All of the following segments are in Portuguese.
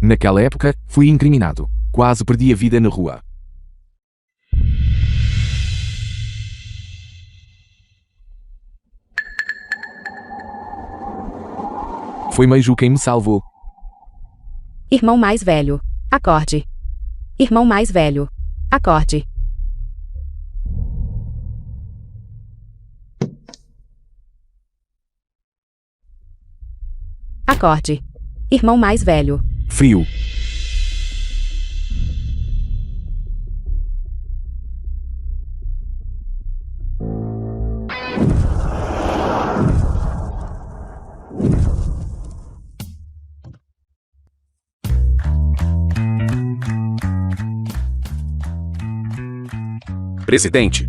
Naquela época, fui incriminado. Quase perdi a vida na rua. Foi Meiju quem me salvou. Irmão mais velho. Acorde. Irmão mais velho. Acorde. Acorde. Irmão mais velho. Frio. Presidente.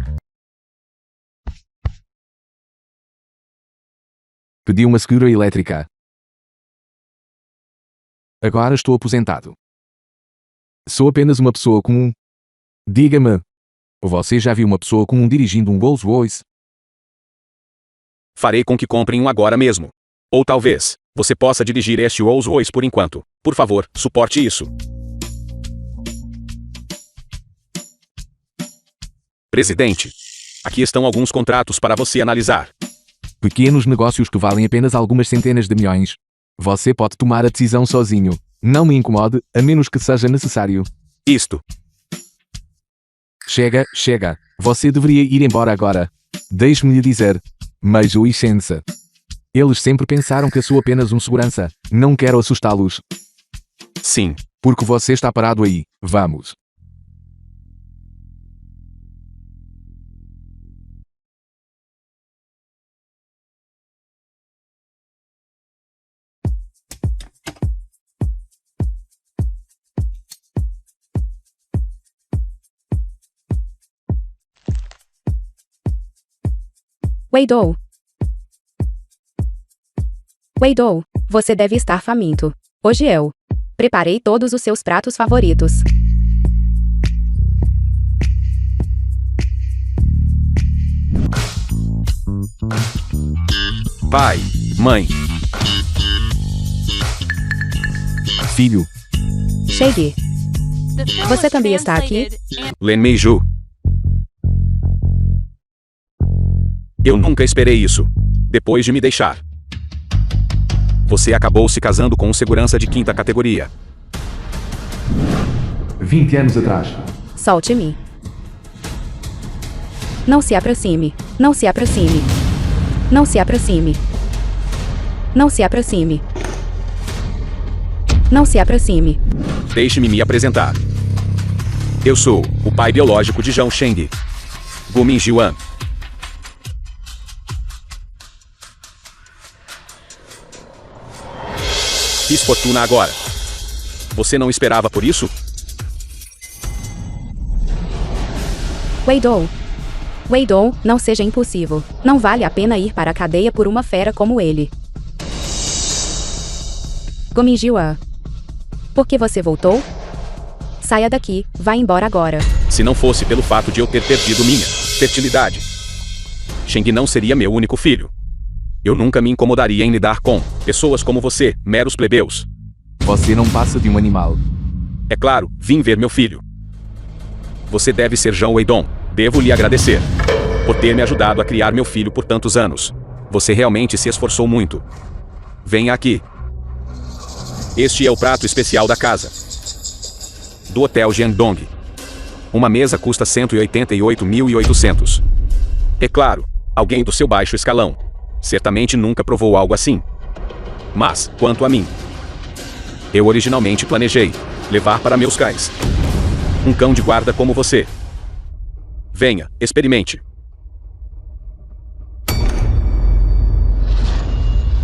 Pedi uma segura elétrica. Agora estou aposentado. Sou apenas uma pessoa comum. Diga-me. Você já viu uma pessoa comum dirigindo um Rolls-Royce? Farei com que comprem um agora mesmo. Ou talvez, você possa dirigir este Rolls-Royce por enquanto. Por favor, suporte isso. Presidente. Aqui estão alguns contratos para você analisar. Pequenos negócios que valem apenas algumas centenas de milhões. Você pode tomar a decisão sozinho. Não me incomode, a menos que seja necessário. Isto. Chega, chega. Você deveria ir embora agora. Deixe-me lhe dizer. Meiju e Shense. Eles sempre pensaram que sou apenas um segurança. Não quero assustá-los. Sim. Porque você está parado aí. Vamos. Weidou. Weidou, você deve estar faminto. Hoje eu preparei todos os seus pratos favoritos. Pai, mãe. Filho. Chegue. Você também está aqui? Len Meiju. Eu nunca esperei isso. Depois de me deixar. Você acabou se casando com um segurança de 5ª categoria. 20 anos atrás. Solte-me. Não se aproxime. Não se aproxime. Não se aproxime. Não se aproxime. Não se aproxime. Deixe-me me apresentar. Eu sou o pai biológico de Zhang Sheng. Gu Mingjian. Fiz fortuna agora. Você não esperava por isso? Weidou. Weidou, não seja impulsivo. Não vale a pena ir para a cadeia por uma fera como ele. Gominjian. Por que você voltou? Saia daqui, vá embora agora. Se não fosse pelo fato de eu ter perdido minha fertilidade, Sheng não seria meu único filho. Eu nunca me incomodaria em lidar com pessoas como você, meros plebeus. Você não passa de um animal. É claro, vim ver meu filho. Você deve ser Zhang Weidong. Devo lhe agradecer por ter me ajudado a criar meu filho por tantos anos. Você realmente se esforçou muito. Venha aqui. Este é o prato especial da casa. Do Hotel Jiandong. Uma mesa custa 188.800. É claro, alguém do seu baixo escalão certamente nunca provou algo assim. Mas, quanto a mim, eu originalmente planejei levar para meus cães um cão de guarda como você. Venha, experimente.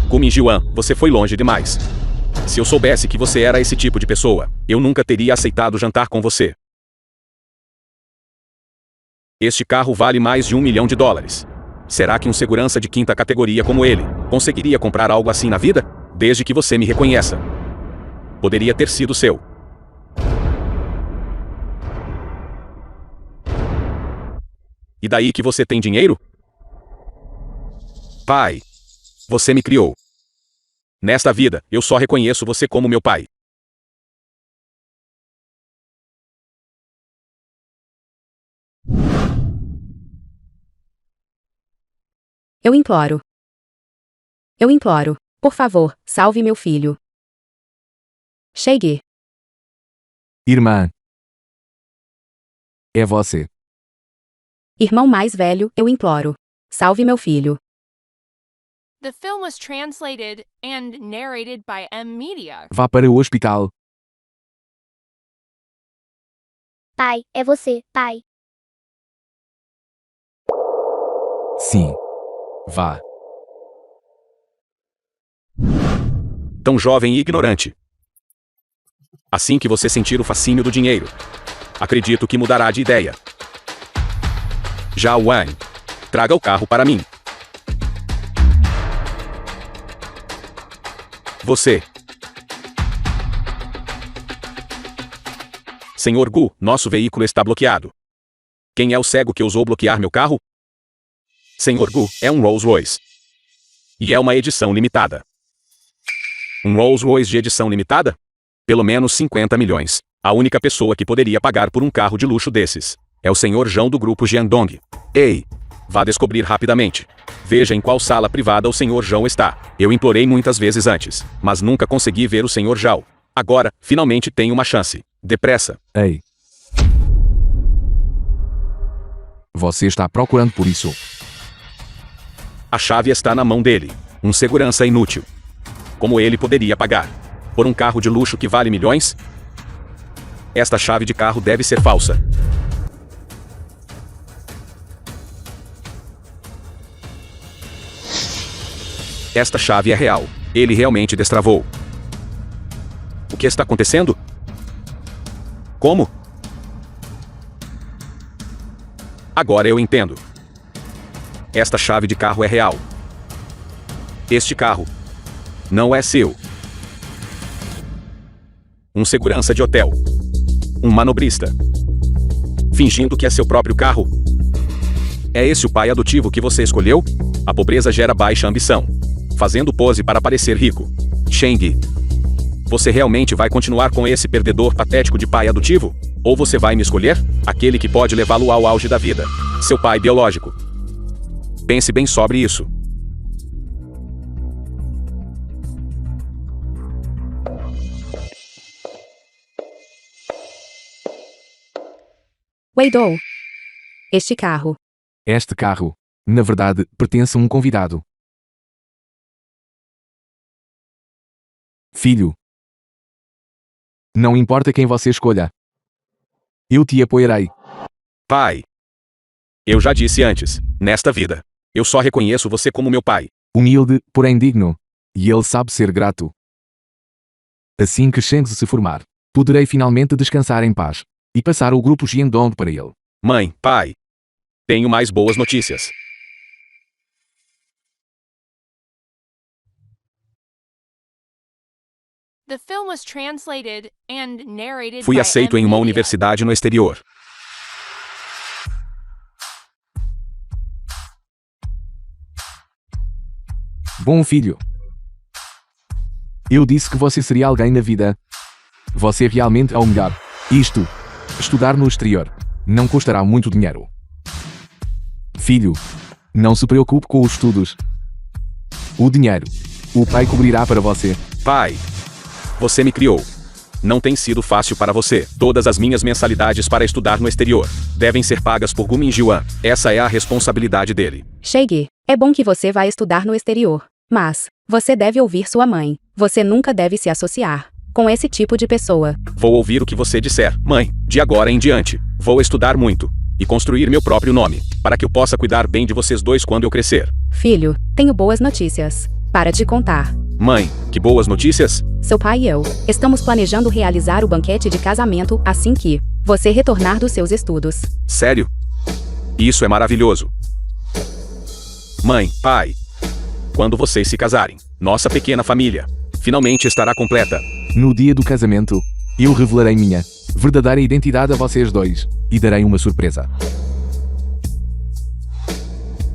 Gu Mingjian, você foi longe demais. Se eu soubesse que você era esse tipo de pessoa, eu nunca teria aceitado jantar com você. Este carro vale mais de $1 milhão. Será que um segurança de 5ª categoria como ele conseguiria comprar algo assim na vida? Desde que você me reconheça. Poderia ter sido seu. E daí que você tem dinheiro? Pai, você me criou. Nesta vida, eu só reconheço você como meu pai. Eu imploro. Eu imploro. Por favor, salve meu filho. Chegue. Irmã. É você. Irmão mais velho, eu imploro. Salve meu filho. The film was translated and narrated by M Media. Vá para o hospital. Pai, é você, pai. Sim. Vá. Tão jovem e ignorante. Assim que você sentir o fascínio do dinheiro, acredito que mudará de ideia. Já Wang, traga o carro para mim. Você. Senhor Gu, nosso veículo está bloqueado. Quem é o cego que ousou bloquear meu carro? Senhor Gu, é um Rolls-Royce. E é uma edição limitada. Um Rolls-Royce de edição limitada? Pelo menos 50 milhões. A única pessoa que poderia pagar por um carro de luxo desses é o Senhor Zhão do grupo Jiandong. Ei! Vá descobrir rapidamente. Veja em qual sala privada o Senhor Zhão está. Eu implorei muitas vezes antes, mas nunca consegui ver o Senhor Zhao. Agora, finalmente tenho uma chance. Depressa. Ei. Você está procurando por isso. A chave está na mão dele. Um segurança inútil. Como ele poderia pagar? Por um carro de luxo que vale milhões? Esta chave de carro deve ser falsa. Esta chave é real. Ele realmente destravou. O que está acontecendo? Como? Agora eu entendo. Esta chave de carro é real. Este carro não é seu. Um segurança de hotel. Um manobrista. Fingindo que é seu próprio carro. É esse o pai adotivo que você escolheu? A pobreza gera baixa ambição. Fazendo pose para parecer rico. Cheng. Você realmente vai continuar com esse perdedor patético de pai adotivo? Ou você vai me escolher? Aquele que pode levá-lo ao auge da vida. Seu pai biológico. Pense bem sobre isso. Weidou. Este carro. Este carro, na verdade, pertence a um convidado. Filho. Não importa quem você escolha. Eu te apoiarei. Pai. Eu já disse antes, nesta vida, eu só reconheço você como meu pai. Humilde, porém digno. E ele sabe ser grato. Assim que Sheng se formar, poderei finalmente descansar em paz. E passar o grupo Jiandong para ele. Mãe, pai. Tenho mais boas notícias. The film was translated and narrated Fui by aceito M em uma Media. universidade no exterior. Bom filho. Eu disse que você seria alguém na vida. Você realmente é o melhor. Isto. Estudar no exterior. Não custará muito dinheiro. Filho. Não se preocupe com os estudos. O dinheiro. O pai cobrirá para você. Pai. Você me criou. Não tem sido fácil para você. Todas as minhas mensalidades para estudar no exterior devem ser pagas por Gu Mingjian. Essa é a responsabilidade dele. Chegue. É bom que você vai estudar no exterior. Mas, você deve ouvir sua mãe. Você nunca deve se associar com esse tipo de pessoa. Vou ouvir o que você disser, mãe. De agora em diante, vou estudar muito e construir meu próprio nome, para que eu possa cuidar bem de vocês dois quando eu crescer. Filho, tenho boas notícias. Para de contar. Mãe, que boas notícias? Seu pai e eu estamos planejando realizar o banquete de casamento assim que você retornar dos seus estudos. Sério? Isso é maravilhoso. Mãe, pai. Quando vocês se casarem, nossa pequena família finalmente estará completa. No dia do casamento, eu revelarei minha verdadeira identidade a vocês dois e darei uma surpresa.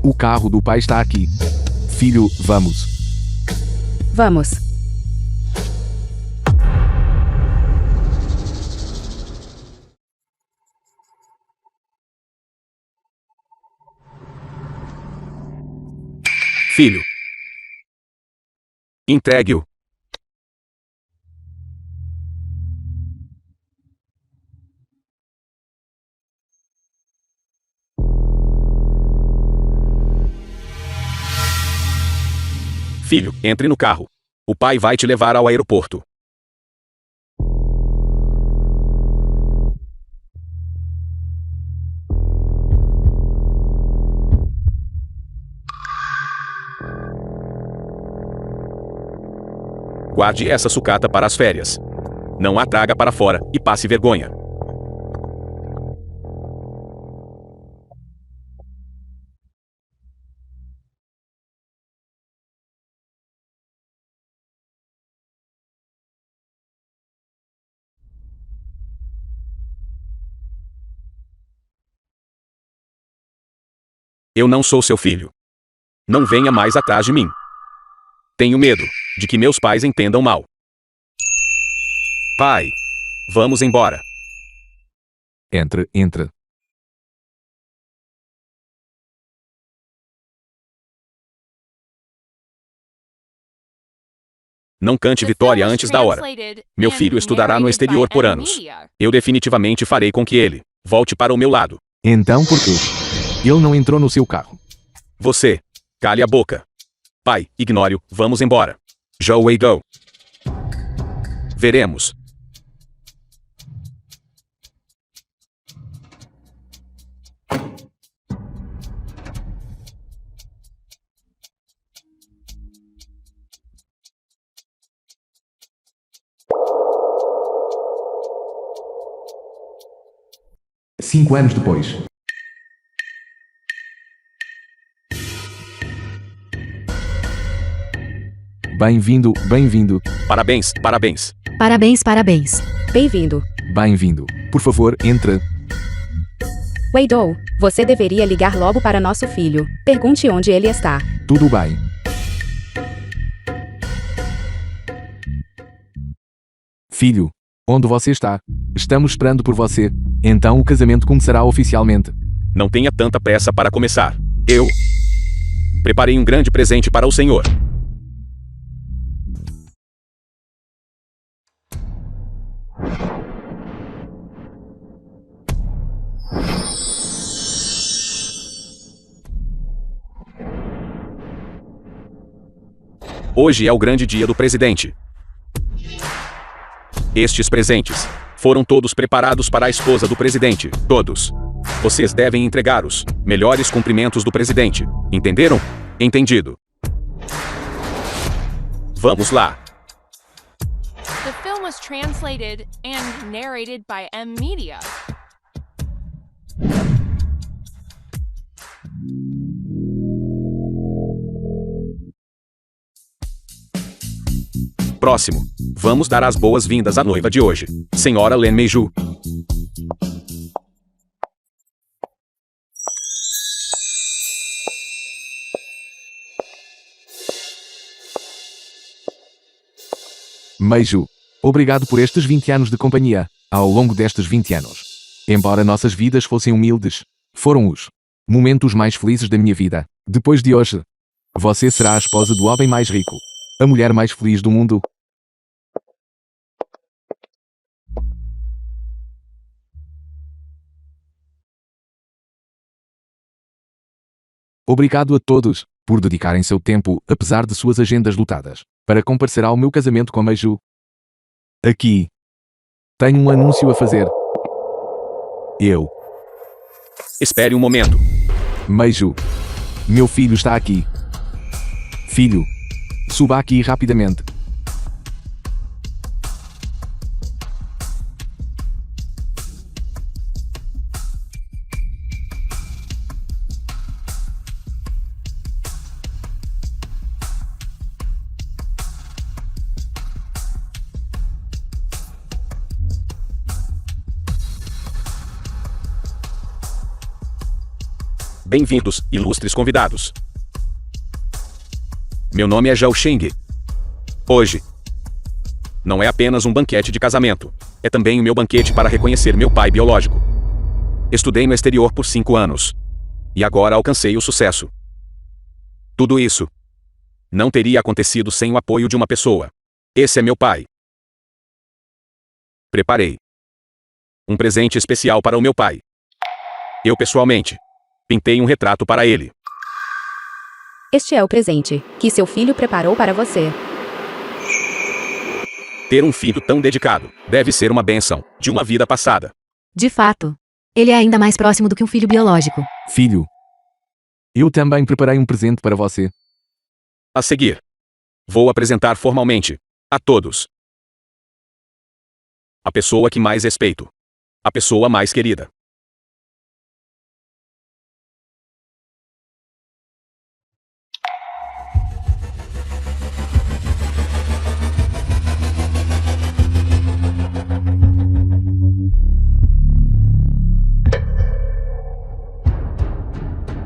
O carro do pai está aqui. Filho, vamos. Vamos. filho. Entregue-o. Filho, entre no carro. O pai vai te levar ao aeroporto. Guarde essa sucata para as férias. Não a traga para fora e passe vergonha. Eu não sou seu filho. Não venha mais atrás de mim. Tenho medo de que meus pais entendam mal. Pai, vamos embora. Entre, entre. Não cante The vitória film was antes da hora. translated Meu and filho estudará no narrated exterior by por M anos. Media. Eu definitivamente farei com que ele volte para o meu lado. Então por quê? Ele não entrou no seu carro. Você, cale a boca. Pai, ignore-o, vamos embora. Joey, go. Veremos. Cinco anos depois. Bem-vindo, bem-vindo, Parabéns, parabéns. Parabéns, parabéns. Bem-vindo. bem-vindo. Por favor, entre. Weidou, você deveria ligar logo para nosso filho. Pergunte onde ele está. Tudo bem. Filho, onde você está? Estamos esperando por você. Então o casamento começará oficialmente. Não tenha tanta pressa para começar. Eu preparei um grande presente para o senhor. Hoje é o grande dia do presidente. Estes presentes foram todos preparados para a esposa do presidente. Todos. Vocês devem entregar os melhores cumprimentos do presidente. Entenderam? Entendido. Vamos lá. The film was translated and narrated by M Media. Próximo. Vamos dar as boas-vindas à noiva de hoje, Senhora Len Meiju. Meiju, obrigado por estes 20 anos de companhia. Ao longo destes 20 anos, embora nossas vidas fossem humildes, foram os momentos mais felizes da minha vida. Depois de hoje, você será a esposa do homem mais rico, a mulher mais feliz do mundo. Obrigado a todos por dedicarem seu tempo, apesar de suas agendas lotadas, para comparecer ao meu casamento com a Meiju. Aqui tenho um anúncio a fazer. Eu, Espere um momento. Meiju, meu filho está aqui. Filho, suba aqui rapidamente. Bem-vindos, ilustres convidados. Meu nome é Zhao Sheng. Hoje não é apenas um banquete de casamento, é também o meu banquete para reconhecer meu pai biológico. Estudei no exterior por 5 anos e agora alcancei o sucesso. Tudo isso não teria acontecido sem o apoio de uma pessoa. Esse é meu pai. Preparei um presente especial para o meu pai. Eu pessoalmente pintei um retrato para ele. Este é o presente que seu filho preparou para você. Ter um filho tão dedicado deve ser uma bênção de uma vida passada. De fato. Ele é ainda mais próximo do que um filho biológico. Filho, eu também preparei um presente para você. A seguir, vou apresentar formalmente a todos a pessoa que mais respeito, a pessoa mais querida.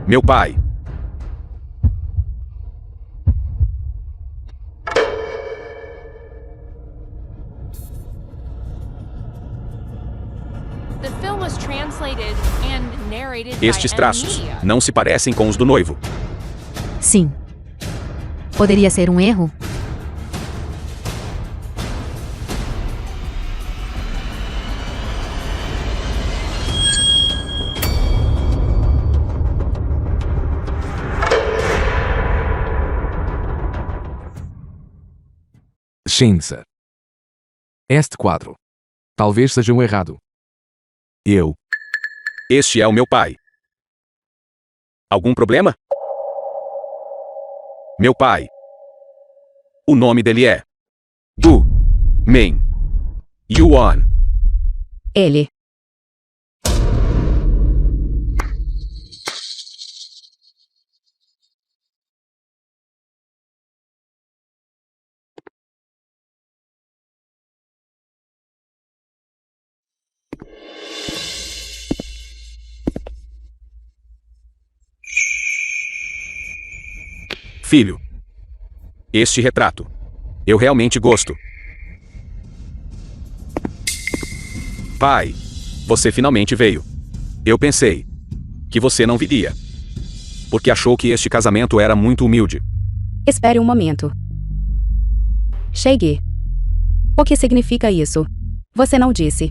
Meu pai. The film was translated and narrated Estes by traços M-Media. não se parecem com os do noivo. Sim. Poderia ser um erro? Shinsa. Este quadro. Talvez seja um errado. Eu. Este é o meu pai. Algum problema? Meu pai. O nome dele é Gu Min Yuan. Ele. Filho. Este retrato. Eu realmente gosto. Pai. Você finalmente veio. Eu pensei que você não viria. Porque achou que este casamento era muito humilde. Espere um momento. Chegue. O que significa isso? Você não disse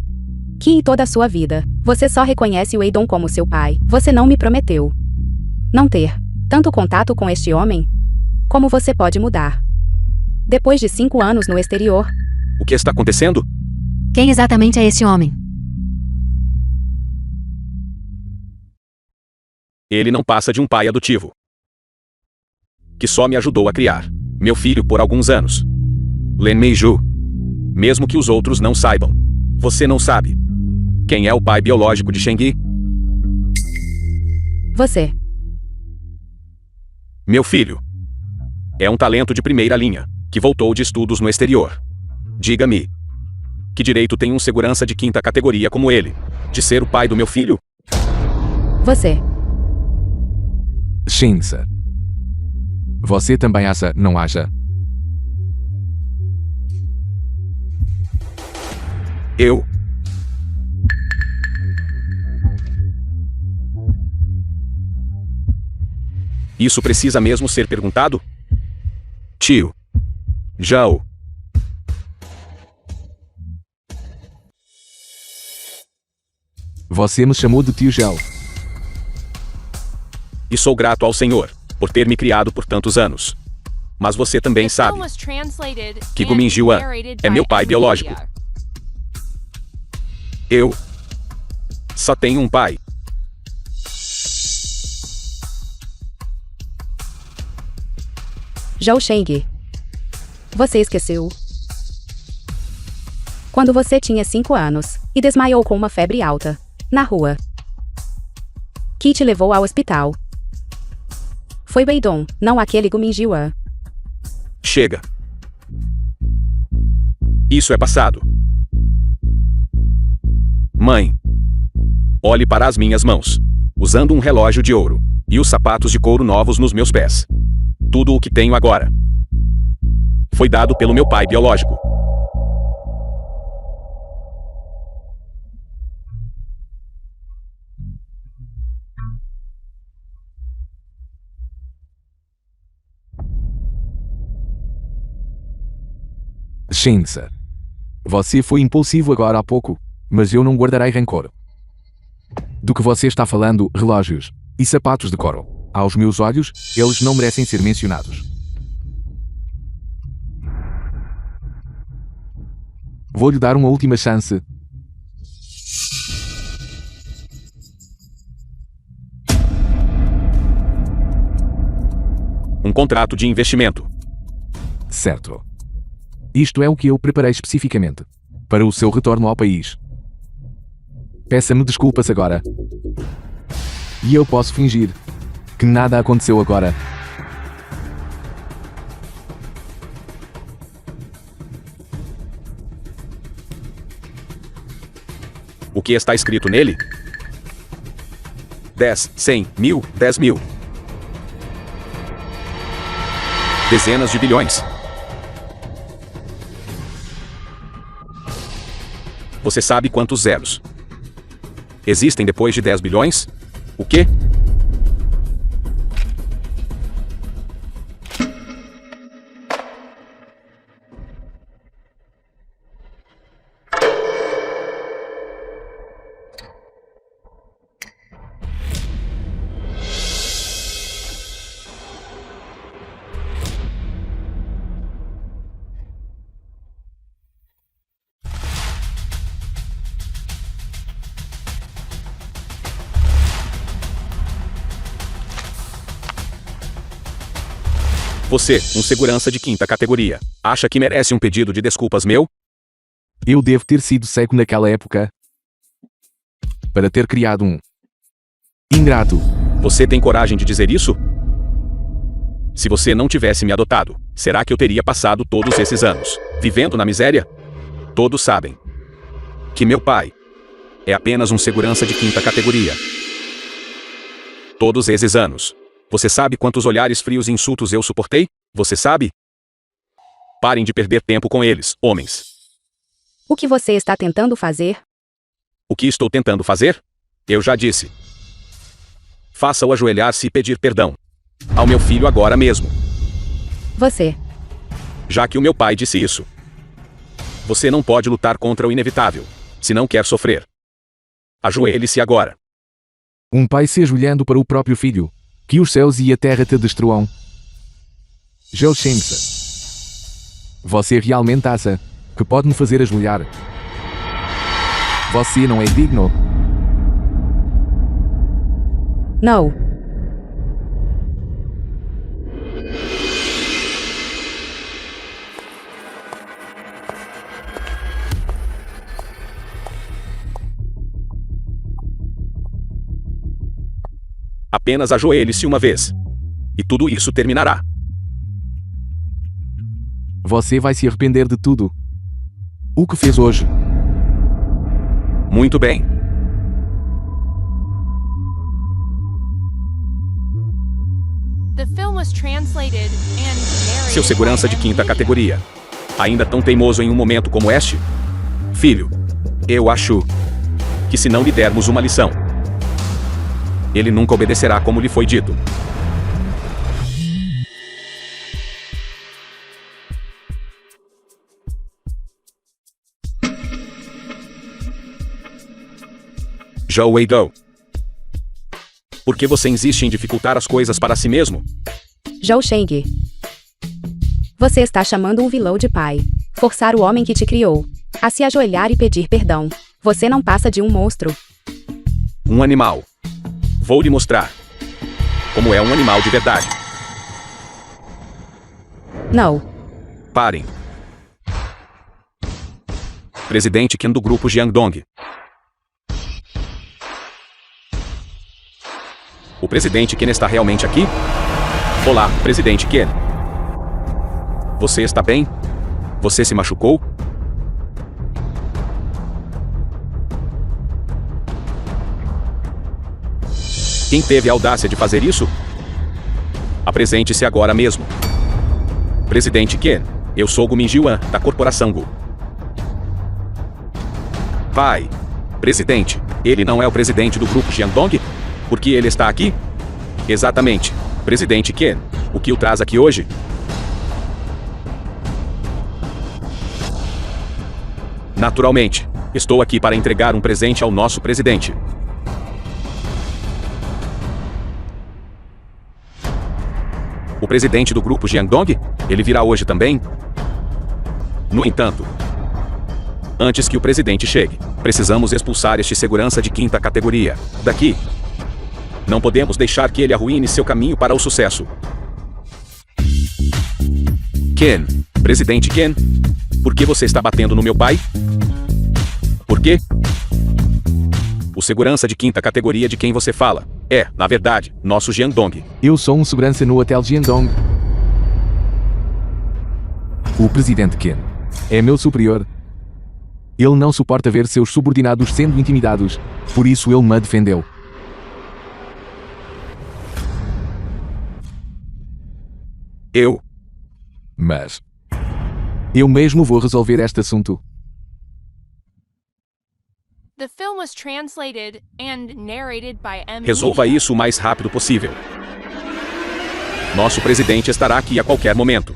que em toda a sua vida, você só reconhece o Eidon como seu pai. Você não me prometeu não ter tanto contato com este homem? Como você pode mudar? Depois de 5 anos no exterior, O que está acontecendo? Quem exatamente é esse homem? Ele não passa de um pai adotivo. Que só me ajudou a criar meu filho por alguns anos. Len Meiju. Mesmo que os outros não saibam. Você não sabe quem é o pai biológico de Shengyi? você. Meu filho. É um talento de primeira linha, que voltou de estudos no exterior. Diga-me. Que direito tem um segurança de 5ª categoria como ele, de ser o pai do meu filho? Você. Shinsa. Você também acha, não acha? Eu. Isso precisa mesmo ser perguntado? Tio. Zhao. Você me chamou de tio Gel. E sou grato ao Senhor por ter me criado por tantos anos. Mas você também The sabe film was translated que and Gu Mingyuan narrated é by meu pai M-Media. biológico. Eu só tenho um pai. Zhao Shengyi. Você esqueceu? Quando você tinha 5 anos e desmaiou com uma febre alta na rua, que te levou ao hospital. Foi Weidong, não aquele Gu Mingyuan. Chega. Isso é passado. Mãe. Olhe para as minhas mãos. Usando um relógio de ouro. E os sapatos de couro novos nos meus pés. Tudo o que tenho agora foi dado pelo meu pai biológico. Shinsa. Você foi impulsivo agora há pouco, mas eu não guardarei rancor. Do que você está falando, relógios e sapatos de couro. Aos meus olhos, eles não merecem ser mencionados. Vou-lhe dar uma última chance. Um contrato de investimento. Certo. Isto é o que eu preparei especificamente para o seu retorno ao país. Peça-me desculpas agora. E eu posso fingir que nada aconteceu agora. O que está escrito nele? 10, 100, 1000, 10 mil. Dezenas de bilhões. Você sabe quantos zeros existem depois de 10 bilhões? O quê? Você, um segurança de quinta categoria, acha que merece um pedido de desculpas meu? Eu devo ter sido cego naquela época para ter criado um ingrato. Você tem coragem de dizer isso? Se você não tivesse me adotado, será que eu teria passado todos esses anos vivendo na miséria? Todos sabem que meu pai é apenas um segurança de quinta categoria. Todos esses anos. Você sabe quantos olhares frios e insultos eu suportei? Você sabe? Parem de perder tempo com eles, homens. O que você está tentando fazer? O que estou tentando fazer? Eu já disse. Faça-o ajoelhar-se e pedir perdão ao meu filho agora mesmo. Você. Já que o meu pai disse isso. Você não pode lutar contra o inevitável, se não quer sofrer. Ajoelhe-se agora. Um pai se ajoelhando para o próprio filho. Que os céus e a terra te destruam. Joe Shinsa. Você realmente acha que pode me fazer ajoelhar? Você não é digno? Não. Apenas ajoelhe-se uma vez. E tudo isso terminará. Você vai se arrepender de tudo o que fez hoje. Muito bem. The film was translated and narrated Seu segurança by de quinta M-Media. categoria. Ainda tão teimoso em um momento como este? Filho, eu acho que se não lhe dermos uma lição, ele nunca obedecerá como lhe foi dito. Joe Wade. Por que você insiste em dificultar as coisas para si mesmo? Joe Sheng. Você está chamando um vilão de pai. Forçar o homem que te criou a se ajoelhar e pedir perdão. Você não passa de um monstro. Um animal. Vou lhe mostrar como é um animal de verdade. Não. Parem. Presidente Ken do grupo Jiangdong. O presidente Ken está realmente aqui? Olá, presidente Ken. Você está bem? Você se machucou? Quem teve a audácia de fazer isso? Apresente-se agora mesmo. Presidente Ken, eu sou Gu Minjiwan, da Corporação Gu. Pai. Presidente, ele não é o presidente do grupo Jiangdong? Por que ele está aqui? Exatamente. Presidente Ken, o que o traz aqui hoje? Naturalmente, estou aqui para entregar um presente ao nosso presidente. O presidente do grupo Jiangdong? Ele virá hoje também? No entanto, antes que o presidente chegue, precisamos expulsar este segurança de 5ª categoria daqui. Não podemos deixar que ele arruine seu caminho para o sucesso. Ken, presidente Ken, por que você está batendo no meu pai? Por quê? O segurança de 5ª categoria de quem você fala é, na verdade, nosso Jiangdong. Eu sou um segurança no Hotel Jiangdong. O presidente Ken é meu superior. Ele não suporta ver seus subordinados sendo intimidados, por isso ele me defendeu. Mas eu mesmo vou resolver este assunto. The film was translated and narrated by M. Resolva Media. isso o mais rápido possível. Nosso presidente estará aqui a qualquer momento.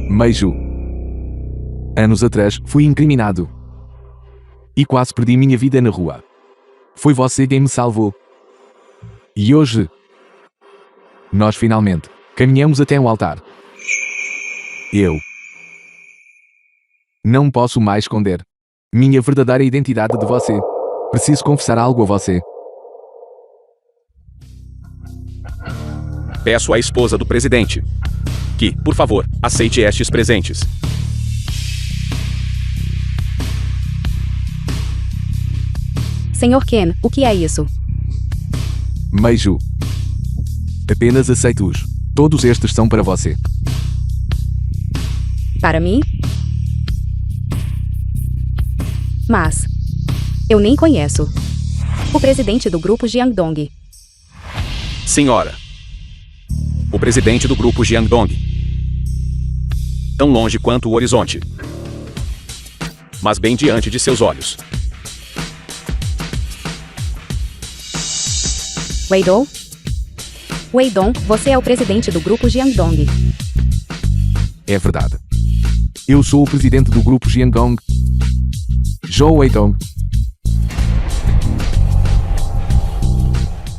Meiju. Anos atrás, fui incriminado. E quase perdi minha vida na rua. Foi você quem me salvou. E hoje, nós finalmente caminhamos até um altar. Eu não posso mais esconder minha verdadeira identidade de você. Preciso confessar algo a você. Peço à esposa do presidente que, por favor, aceite estes presentes. Senhor Ken, o que é isso? Meiju. Apenas aceite-os. Todos estes são para você. Para mim? Mas eu nem conheço o presidente do grupo Jiangdong. Senhora, o presidente do grupo Jiangdong. Tão longe quanto o horizonte, mas bem diante de seus olhos. Weidong? Weidong, você é o presidente do grupo Jiangdong. É verdade. Eu sou o presidente do grupo Jiangdong. Zhou Weidong.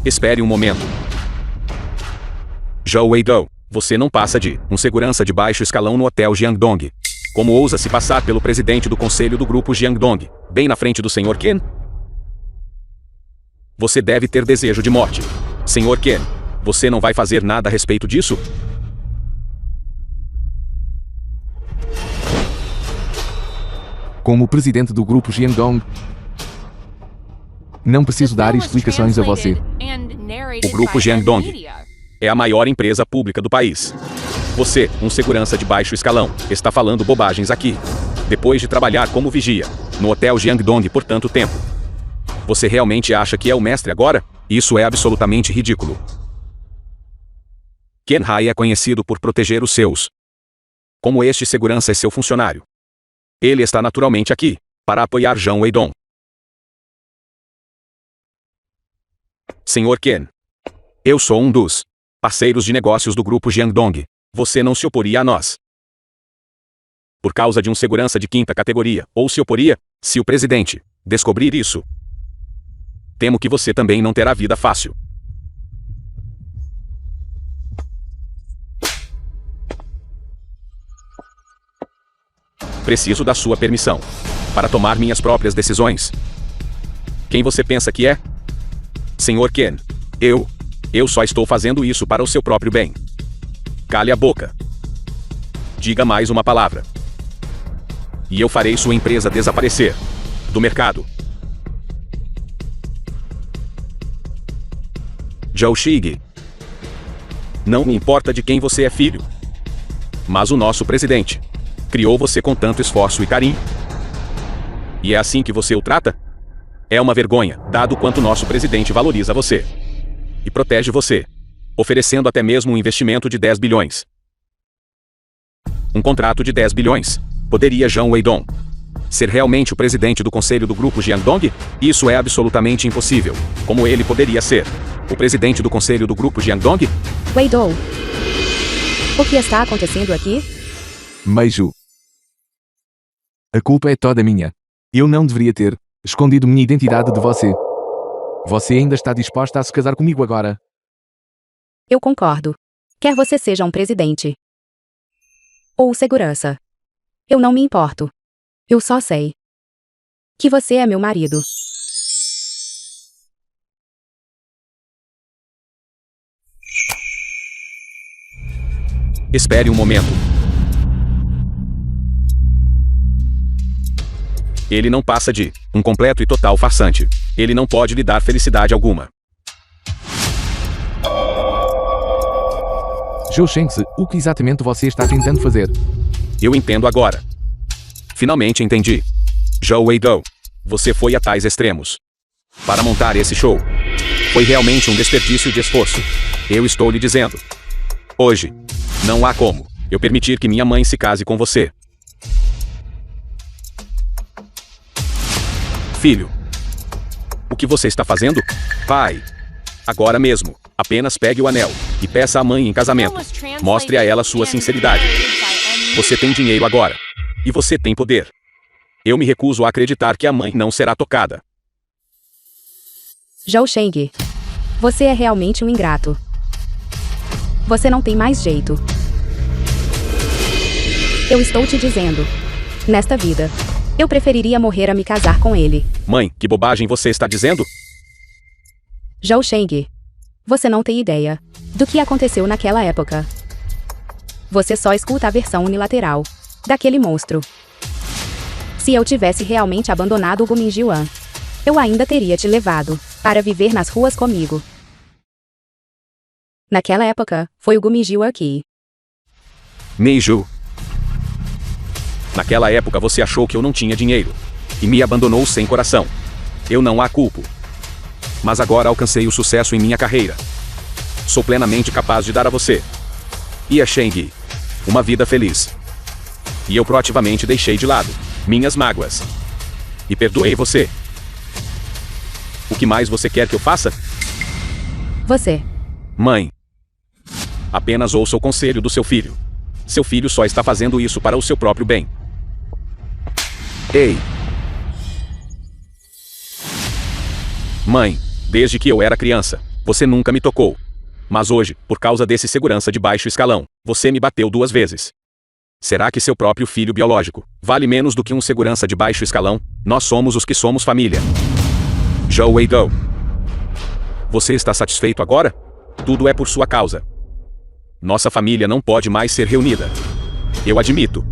Espere um momento. Zhou Weidong, você não passa de um segurança de baixo escalão no Hotel Jiangdong. Como ousa se passar pelo presidente do conselho do grupo Jiangdong, bem na frente do Sr. Ken? Você deve ter desejo de morte. Sr. Ken, você não vai fazer nada a respeito disso? Como presidente do grupo Jiangdong, não preciso dar explicações a você. O grupo Jiangdong é a maior empresa pública do país. Você, um segurança de baixo escalão, está falando bobagens aqui. Depois de trabalhar como vigia no Hotel Jiangdong por tanto tempo. Você realmente acha que é o mestre agora? Isso é absolutamente ridículo. Ken Hai é conhecido por proteger os seus. Como este segurança é seu funcionário. Ele está naturalmente aqui para apoiar Zhou Weidong. Sr. Ken, eu sou um dos parceiros de negócios do grupo Jiangdong. Você não se oporia a nós por causa de um segurança de 5ª categoria, ou se oporia, se o presidente descobrir isso. Temo que você também não terá vida fácil. Preciso da sua permissão para tomar minhas próprias decisões. Quem você pensa que é? Sr. Ken, eu só estou fazendo isso para o seu próprio bem. Cale a boca. Diga mais uma palavra. E eu farei sua empresa desaparecer do mercado. Zhou Shige, não me importa de quem você é filho, mas o nosso presidente criou você com tanto esforço e carinho. E é assim que você o trata? É uma vergonha, dado quanto nosso presidente valoriza você e protege você, oferecendo até mesmo um investimento de 10 bilhões. Um contrato de 10 bilhões. Poderia Zhou Weidong Ser realmente o presidente do conselho do grupo Jiangdong? Isso é absolutamente impossível. Como ele poderia ser o presidente do conselho do grupo Jiangdong? Weidou. O que está acontecendo aqui? Meiju. A culpa é toda minha. Eu não deveria ter escondido minha identidade de você. Você ainda está disposta a se casar comigo agora? Eu concordo. Quer você seja um presidente ou segurança. Eu não me importo. Eu só sei que você é meu marido. Espere um momento. Ele não passa de um completo e total farsante. Ele não pode lhe dar felicidade alguma. Zhou Shengzi, o que exatamente você está tentando fazer? Eu entendo agora. Finalmente entendi. Zhou Weidou, você foi a tais extremos para montar esse show. Foi realmente um desperdício de esforço. Eu estou lhe dizendo. Hoje, não há como eu permitir que minha mãe se case com você. Filho, o que você está fazendo? Pai, agora mesmo, apenas pegue o anel e peça à mãe em casamento. Mostre a ela sua sinceridade. Você tem dinheiro agora. E você tem poder. Eu me recuso a acreditar que a mãe não será tocada. Zhou Sheng, você é realmente um ingrato. Você não tem mais jeito. Eu estou te dizendo. Nesta vida, eu preferiria morrer a me casar com ele. Mãe, que bobagem você está dizendo? Zhou Sheng, você não tem ideia do que aconteceu naquela época. Você só escuta a versão unilateral daquele monstro. Se eu tivesse realmente abandonado o Gumin Jiwan, eu ainda teria te levado para viver nas ruas comigo. Naquela época, foi o Gumin Jiwan aqui. Meiju. Naquela época você achou que eu não tinha dinheiro e me abandonou sem coração. Eu não a culpo. Mas agora alcancei o sucesso em minha carreira. Sou plenamente capaz de dar a você e a Sheng uma vida feliz. E eu proativamente deixei de lado minhas mágoas e perdoei você. O que mais você quer que eu faça? Você. Mãe, apenas ouça o conselho do seu filho. Seu filho só está fazendo isso para o seu próprio bem. Ei! Mãe, desde que eu era criança, você nunca me tocou. Mas hoje, por causa desse segurança de baixo escalão, você me bateu 2 vezes. Será que seu próprio filho biológico vale menos do que um segurança de baixo escalão? Nós somos os que somos família. Zhou Weidou. Você está satisfeito agora? Tudo é por sua causa. Nossa família não pode mais ser reunida. Eu admito.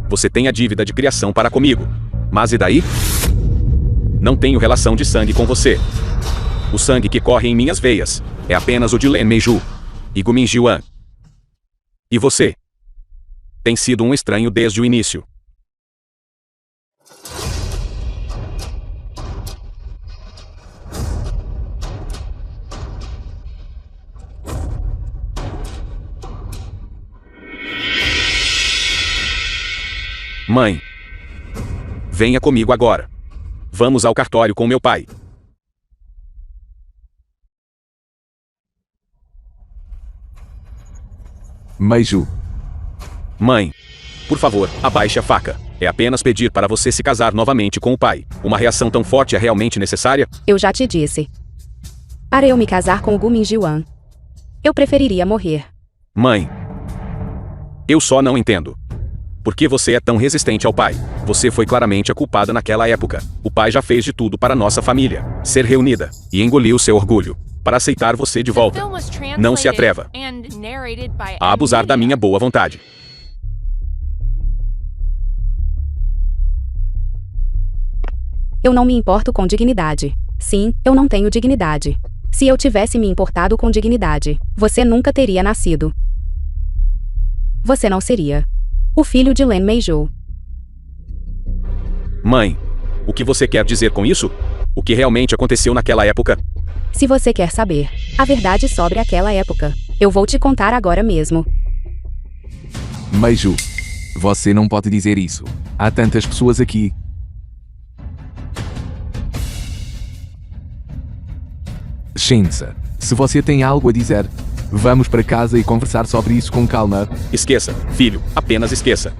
Você tem a dívida de criação para comigo. Mas e daí? Não tenho relação de sangue com você. O sangue que corre em minhas veias é apenas o de Lin Meiju e Gumin Jiwan. E você? Tem sido um estranho desde o início. Mãe, venha comigo agora. Vamos ao cartório com meu pai. Meiju. Mãe, por favor, abaixe a faca. É apenas pedir para você se casar novamente com o pai. Uma reação tão forte é realmente necessária? Eu já te disse. Para eu me casar com o Gumin Jiwan, eu preferiria morrer. Mãe, eu só não entendo. Por que você é tão resistente ao pai? Você foi claramente a culpada naquela época. O pai já fez de tudo para nossa família ser reunida e engoliu seu orgulho para aceitar você de volta. Não se atreva a abusar da minha boa vontade. Eu não me importo com dignidade. Sim, eu não tenho dignidade. Se eu tivesse me importado com dignidade, você nunca teria nascido. Você não seria o filho de Lin Meiju. Mãe, o que você quer dizer com isso? O que realmente aconteceu naquela época? Se você quer saber a verdade sobre aquela época, eu vou te contar agora mesmo. Meiju. Você não pode dizer isso. Há tantas pessoas aqui. Shensa, se você tem algo a dizer, vamos para casa e conversar sobre isso com calma. Esqueça, filho, apenas esqueça.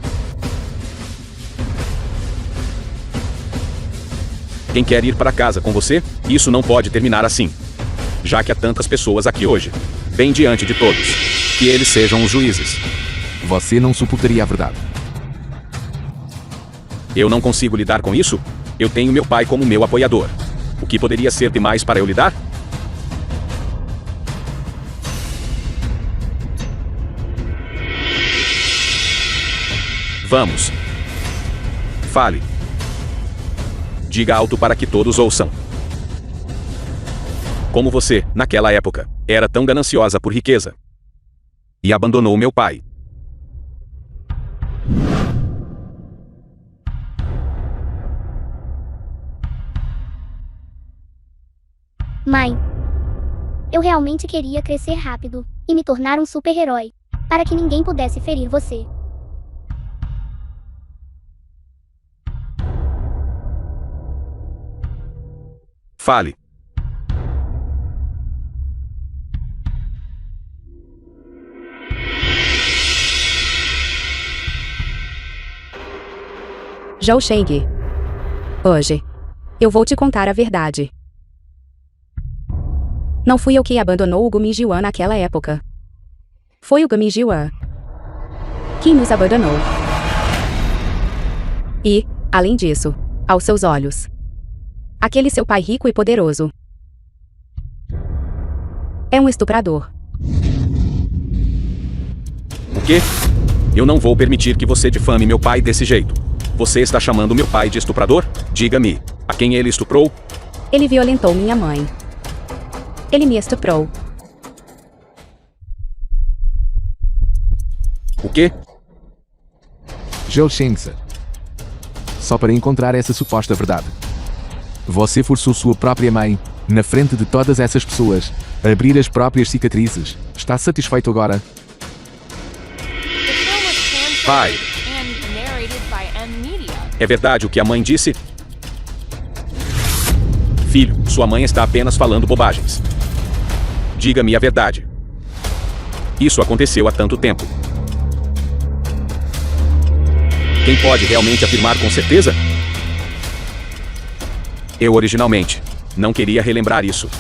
Quem quer ir para casa com você? Isso não pode terminar assim. Já que há tantas pessoas aqui hoje, bem diante de todos, que eles sejam os juízes. Você não suportaria a verdade. Eu não consigo lidar com isso? Eu tenho meu pai como meu apoiador. O que poderia ser demais para eu lidar? Vamos. Fale. Diga alto para que todos ouçam. Como você, naquela época, era tão gananciosa por riqueza e abandonou meu pai. Mãe, eu realmente queria crescer rápido e me tornar um super-herói, para que ninguém pudesse ferir você. Fale. Zhou Sheng. Hoje, eu vou te contar a verdade. Não fui eu quem abandonou o Gumi Jiwan naquela época. Foi o Gumi Jiwan quem nos abandonou. E, além disso, aos seus olhos, aquele seu pai rico e poderoso é um estuprador. O quê? Eu não vou permitir que você difame meu pai desse jeito. Você está chamando meu pai de estuprador? Diga-me, a quem ele estuprou? Ele violentou minha mãe. Ele me estuprou. O quê? Zhou Shensa. Só para encontrar essa suposta verdade. Você forçou sua própria mãe, na frente de todas essas pessoas, a abrir as próprias cicatrizes. Está satisfeito agora? The film was Pai. translated and narrated by M Media. É verdade o que a mãe disse? Filho, sua mãe está apenas falando bobagens. Diga-me a verdade. Isso aconteceu há tanto tempo. Quem pode realmente afirmar com certeza? Eu originalmente não queria relembrar isso.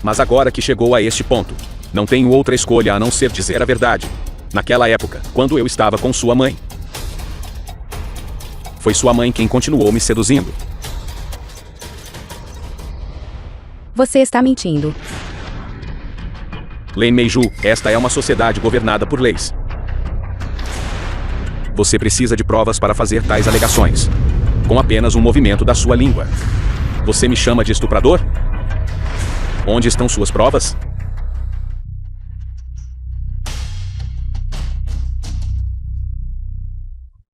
Mas agora que chegou a este ponto, não tenho outra escolha a não ser dizer a verdade. Naquela época, quando eu estava com sua mãe, foi sua mãe quem continuou me seduzindo. Você está mentindo. Lin Meiju, esta é uma sociedade governada por leis. Você precisa de provas para fazer tais alegações. Com apenas um movimento da sua língua. Você me chama de estuprador? Onde estão suas provas?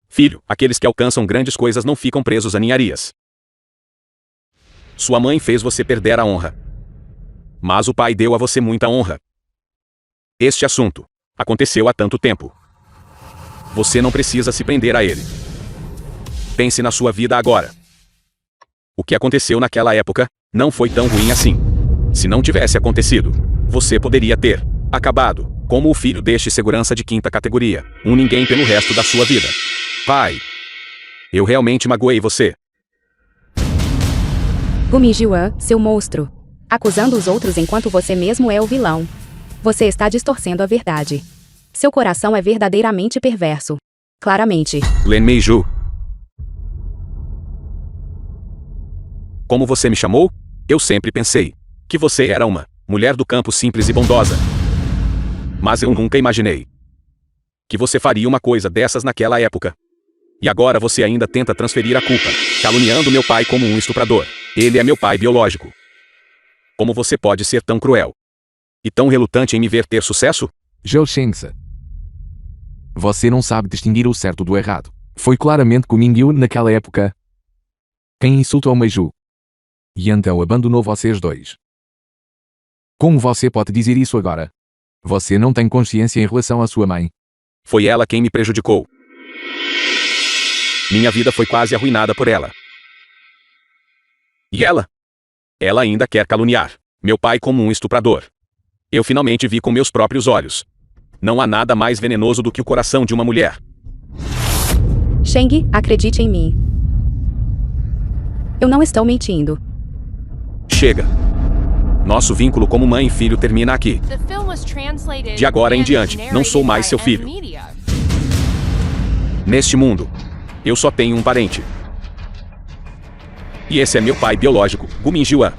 Filho, aqueles que alcançam grandes coisas não ficam presos a ninharias. Sua mãe fez você perder a honra. Mas o pai deu a você muita honra. Este assunto aconteceu há tanto tempo. Você não precisa se prender a ele. Pense na sua vida agora. O que aconteceu naquela época não foi tão ruim assim. Se não tivesse acontecido, você poderia ter acabado como o filho deste segurança de quinta categoria, um ninguém pelo resto da sua vida. Pai, eu realmente magoei você. Gumi Jiwan, seu monstro. Acusando os outros enquanto você mesmo é o vilão. Você está distorcendo a verdade. Seu coração é verdadeiramente perverso. Claramente. Lin Meiju. Como você me chamou? Eu sempre pensei que você era uma mulher do campo simples e bondosa. Mas eu nunca imaginei que você faria uma coisa dessas naquela época. E agora você ainda tenta transferir a culpa, caluniando meu pai como um estuprador. Ele é meu pai biológico. Como você pode ser tão cruel? E tão relutante em me ver ter sucesso? Zhou Shensa. Você não sabe distinguir o certo do errado. Foi claramente com Mingyu naquela época quem insultou Meiju. E então abandonou vocês dois. Como você pode dizer isso agora? Você não tem consciência em relação à sua mãe. Foi ela quem me prejudicou. Minha vida foi quase arruinada por ela. E ela? Ela ainda quer caluniar Meu pai como um estuprador. Eu finalmente vi com meus próprios olhos. Não há nada mais venenoso do que o coração de uma mulher. Sheng, acredite em mim. Eu não estou mentindo. Chega. Nosso vínculo como mãe e filho termina aqui. The film was translated De agora em and diante, não sou mais narrated seu by filho. M-Media. Neste mundo, eu só tenho um parente. E esse é meu pai biológico, Gu Mingjian.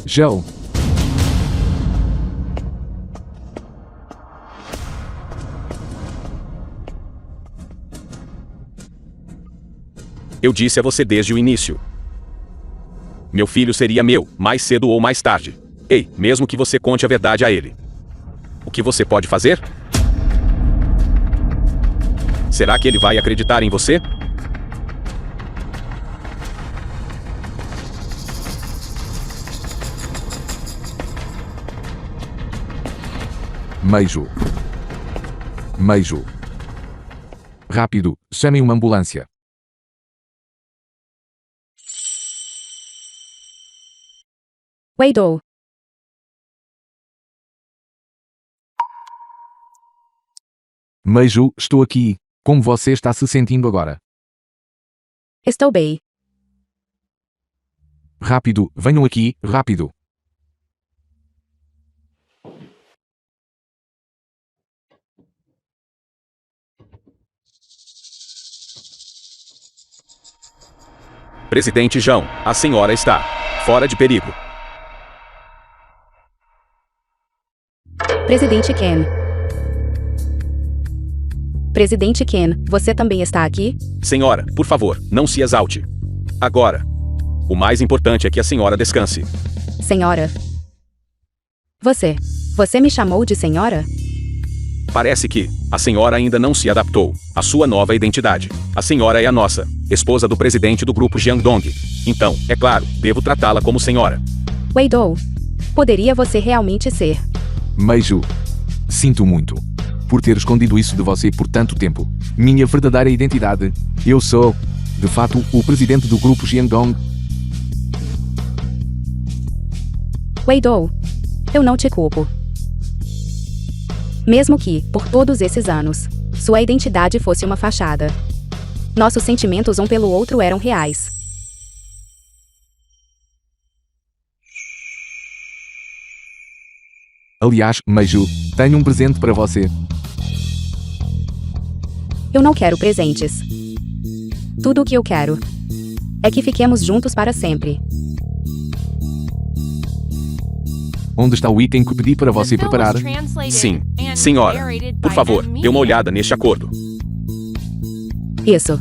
Joe. Eu disse a você desde o início. Meu filho seria meu, mais cedo ou mais tarde. Ei, mesmo que você conte a verdade a ele. O que você pode fazer? Será que ele vai acreditar em você? Meijo. Meijo. Rápido, chamem uma ambulância. Weidou. Meijo, estou aqui. Como você está se sentindo agora? Estou bem. Rápido, venham aqui, rápido. Presidente João, a senhora está fora de perigo. Presidente Ken. Presidente Ken, você também está aqui? Senhora, por favor, não se exalte. Agora. O mais importante é que a senhora descanse. Senhora. Você me chamou de senhora? Parece que a senhora ainda não se adaptou à sua nova identidade. A senhora é a nossa esposa do presidente do grupo Jiangdong. Então, é claro, devo tratá-la como senhora. Weidou. Poderia você realmente ser? Meijo. Sinto muito por ter escondido isso de você por tanto tempo. Minha verdadeira identidade. Eu sou, de fato, o presidente do grupo Jiangdong. Weidou. Eu não te culpo. Mesmo que, por todos esses anos, sua identidade fosse uma fachada. Nossos sentimentos um pelo outro eram reais. Aliás, Meijo, tenho um presente para você. Eu não quero presentes. Tudo o que eu quero é que fiquemos juntos para sempre. Onde está o item que pedi para você The film preparar? was translated Sim, and senhora. narrated Por by favor, M-Media. dê uma olhada neste acordo. Isso.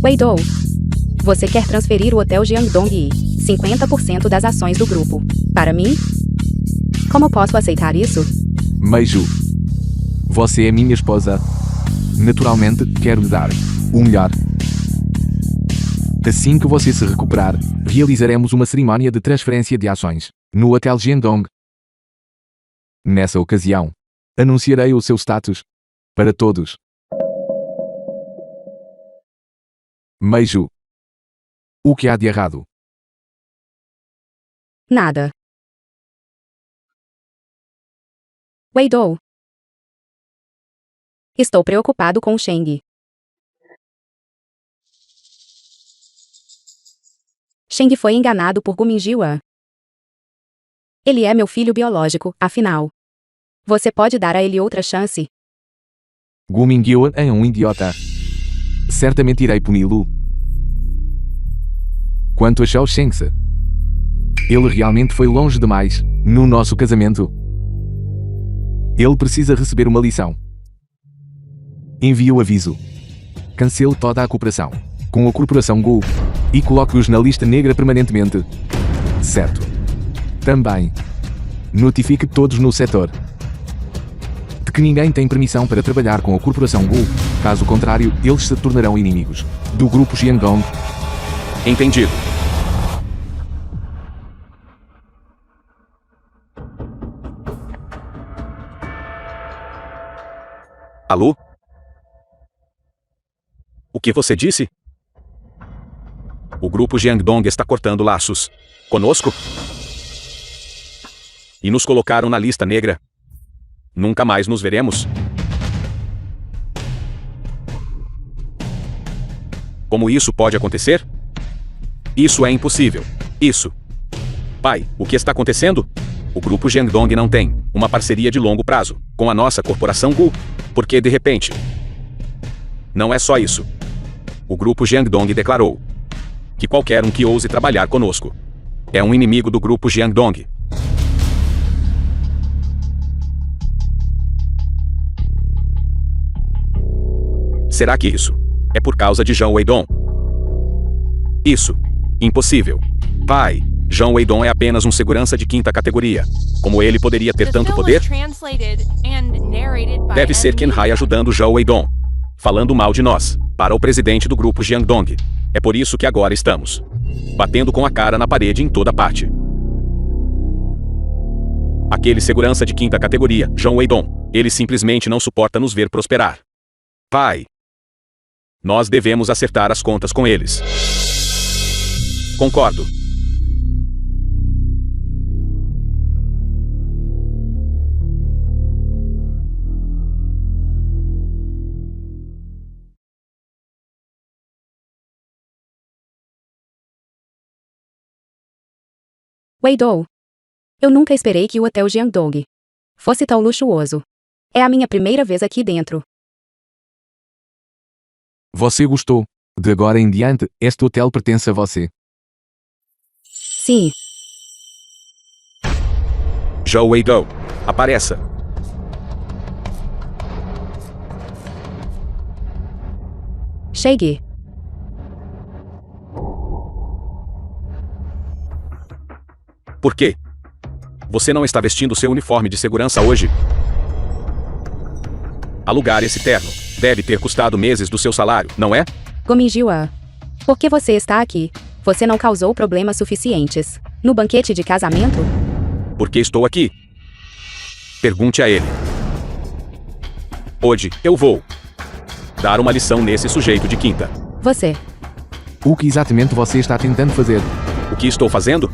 Weidou. Você quer transferir o Hotel Jiangdong e 50% das ações do grupo para mim? Como posso aceitar isso? Meijo. Você é minha esposa. Naturalmente, quero lhe dar o melhor. Assim que você se recuperar, realizaremos uma cerimônia de transferência de ações no Hotel Jiangdong. Nessa ocasião, anunciarei o seu status para todos. Meijo. O que há de errado? Nada. Weidou. Estou preocupado com Sheng. Sheng foi enganado por Gu Mingjian. Ele é meu filho biológico, afinal. Você pode dar a ele outra chance? Gu Mingjian é um idiota. Certamente irei puni-lo. Quanto a Xiao Shengse, ele realmente foi longe demais no nosso casamento. Ele precisa receber uma lição. Envie o aviso. Cancele toda a cooperação com a Corporação Gu e coloque-os na lista negra permanentemente. Certo. Também. Notifique todos no setor de que ninguém tem permissão para trabalhar com a Corporação Gu. Caso contrário, eles se tornarão inimigos do grupo Jiangdong. Entendido. Alô? O que você disse? O grupo Jiangdong está cortando laços conosco? E nos colocaram na lista negra? Nunca mais nos veremos? Como isso pode acontecer? Isso é impossível. Isso. Pai, o que está acontecendo? O grupo Jiangdong não tem uma parceria de longo prazo com a nossa corporação Gu. Porque de repente... Não é só isso. O grupo Jiangdong declarou que qualquer um que ouse trabalhar conosco é um inimigo do grupo Jiangdong. Será que isso é por causa de Zhang Weidong? Isso. Impossível. Pai, Zhang Weidong é apenas um segurança de 5ª categoria. Como ele poderia ter tanto poder? Deve ser Ken Hai ajudando Zhang Weidong, falando mal de nós, para o presidente do grupo Jiangdong. É por isso que agora estamos batendo com a cara na parede em toda parte. Aquele segurança de 5ª categoria, Zhang Weidong, ele simplesmente não suporta nos ver prosperar. Pai, nós devemos acertar as contas com eles. Concordo. Weidong. Eu nunca esperei que o Hotel Jiangdong fosse tão luxuoso. É a minha primeira vez aqui dentro. Você gostou? De agora em diante, este hotel pertence a você. Sim. Zhang Weidong, apareça. Chegue. Por quê? Você não está vestindo seu uniforme de segurança hoje? Alugar esse terno deve ter custado meses do seu salário, não é? Gominjiwa. Por que você está aqui? Você não causou problemas suficientes no banquete de casamento? Porque estou aqui. Pergunte a ele. Hoje, eu vou dar uma lição nesse sujeito de 5ª. Você. O que exatamente você está tentando fazer? O que estou fazendo?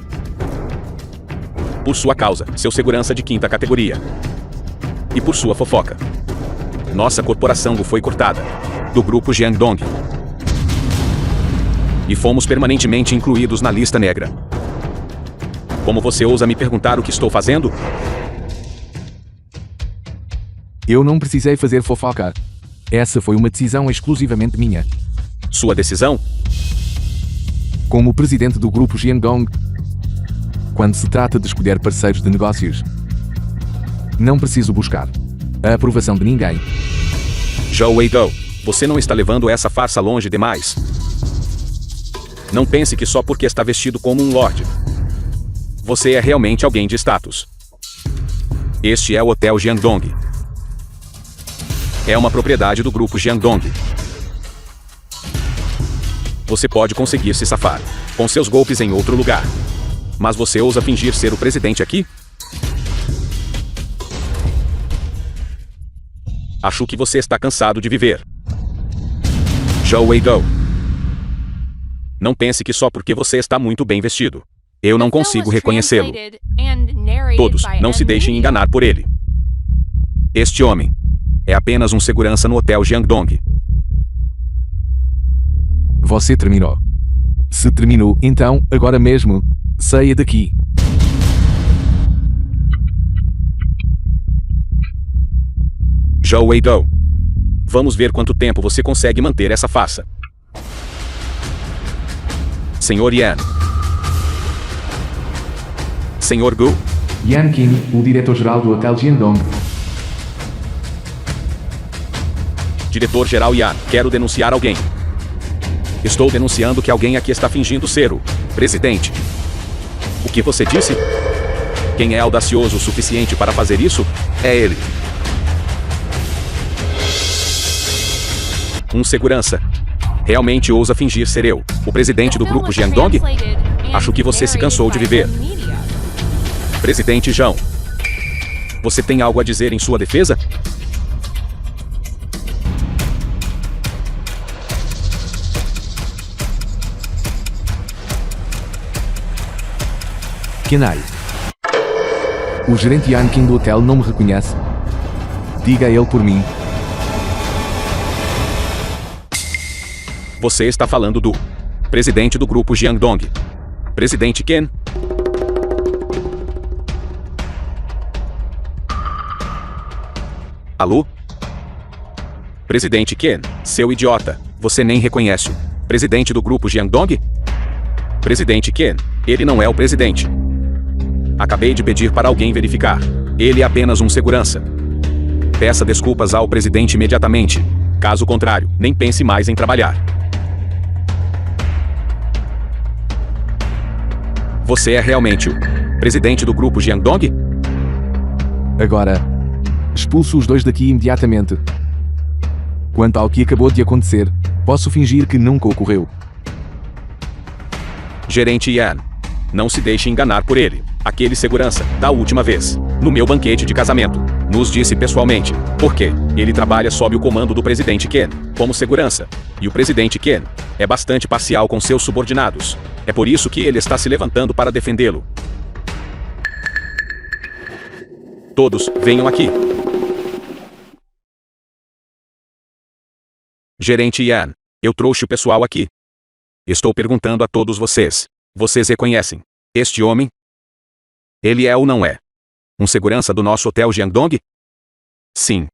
Por sua causa, seu segurança de 5ª categoria. E por sua fofoca. Nossa corporação foi cortada do grupo Jiangdong. E fomos permanentemente incluídos na lista negra. Como você ousa me perguntar o que estou fazendo? Eu não precisei fazer fofoca. Essa foi uma decisão exclusivamente minha. Sua decisão? Como presidente do grupo Jiangdong, quando se trata de escolher parceiros de negócios, não preciso buscar a aprovação de ninguém. Zhang Weidong, você não está levando essa farsa longe demais? Não pense que só porque está vestido como um lorde, você é realmente alguém de status. Este é o Hotel Jiangdong. É uma propriedade do grupo Jiangdong. Você pode conseguir se safar com seus golpes em outro lugar. Mas você ousa fingir ser o presidente aqui? Acho que você está cansado de viver. Zhang Weidong. Não pense que só porque você está muito bem vestido, eu não consigo reconhecê-lo. Todos, não se deixem enganar por ele. Este homem é apenas um segurança no Hotel Jiangdong. Você terminou. Se terminou, então, agora mesmo, saia daqui. Zhang Weidong. Vamos ver quanto tempo você consegue manter essa farsa. Senhor Yan. Senhor Gu. Yan Qin, o diretor-geral do Hotel Jiangdong. Diretor-geral Yan, quero denunciar alguém. Estou denunciando que alguém aqui está fingindo ser o presidente. O que você disse? Quem é audacioso o suficiente para fazer isso? É ele. Um segurança. Realmente ousa fingir ser eu, o presidente do grupo Jiangdong? Acho que você se cansou de viver. Presidente Zhao. Você tem algo a dizer em sua defesa? Kenai. O gerente Yan King do hotel não me reconhece. Diga a ele por mim. Você está falando do presidente do grupo Jiangdong. Presidente Ken? Alô? Presidente Ken, seu idiota, você nem reconhece o presidente do grupo Jiangdong? Presidente Ken, ele não é o presidente. Acabei de pedir para alguém verificar. Ele é apenas um segurança. Peça desculpas ao presidente imediatamente. Caso contrário, nem pense mais em trabalhar. Você é realmente o presidente do grupo Jiangdong? Agora, expulso os dois daqui imediatamente. Quanto ao que acabou de acontecer, posso fingir que nunca ocorreu. Gerente Yan, não se deixe enganar por ele. Aquele segurança, da última vez, no meu banquete de casamento, nos disse pessoalmente, porque ele trabalha sob o comando do presidente Ken, como segurança, e o presidente Ken é bastante parcial com seus subordinados. É por isso que ele está se levantando para defendê-lo. Todos, venham aqui. Gerente Yan, eu trouxe o pessoal aqui. Estou perguntando a todos vocês. Vocês reconhecem este homem? Ele é ou não é um segurança do nosso hotel Jiangdong? Sim.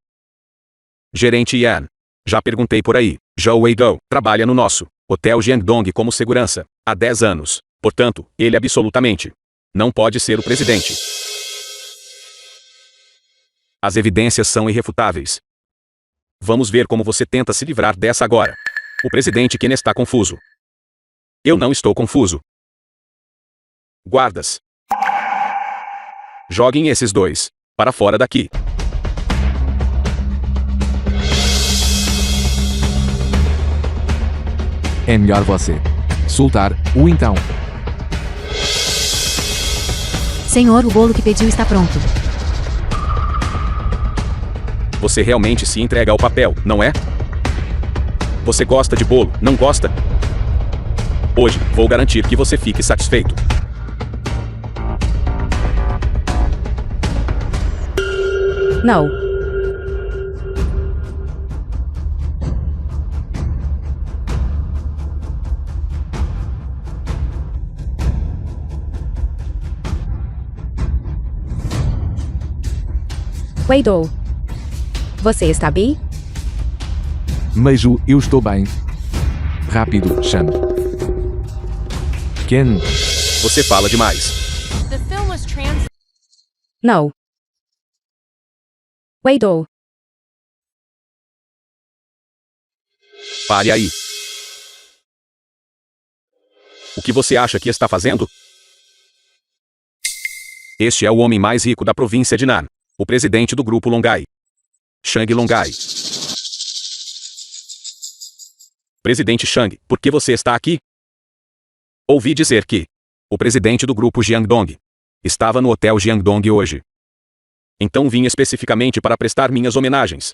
Gerente Yan, já perguntei por aí. Zhao Weidou trabalha no nosso hotel Jiangdong como segurança há 10 anos. Portanto, ele absolutamente não pode ser o presidente. As evidências são irrefutáveis. Vamos ver como você tenta se livrar dessa agora. O presidente Ken está confuso. Eu não estou confuso. Guardas. Joguem esses dois para fora daqui. É melhor você soltar o então. Senhor, o bolo que pediu está pronto. Você realmente se entrega ao papel, não é? Você gosta de bolo, não gosta? Hoje, vou garantir que você fique satisfeito. Não. Weidou. Você está bem? Meiju, eu estou bem. Rápido, chame. Ken, Você fala demais. The film was translated. Não. Weidou. Pare aí. O que você acha que está fazendo? Este é o homem mais rico da província de Nan, o presidente do grupo Longai. Shang Longai. Presidente Shang, por que você está aqui? Ouvi dizer que o presidente do grupo Jiangdong estava no hotel Jiangdong hoje. Então vim especificamente para prestar minhas homenagens.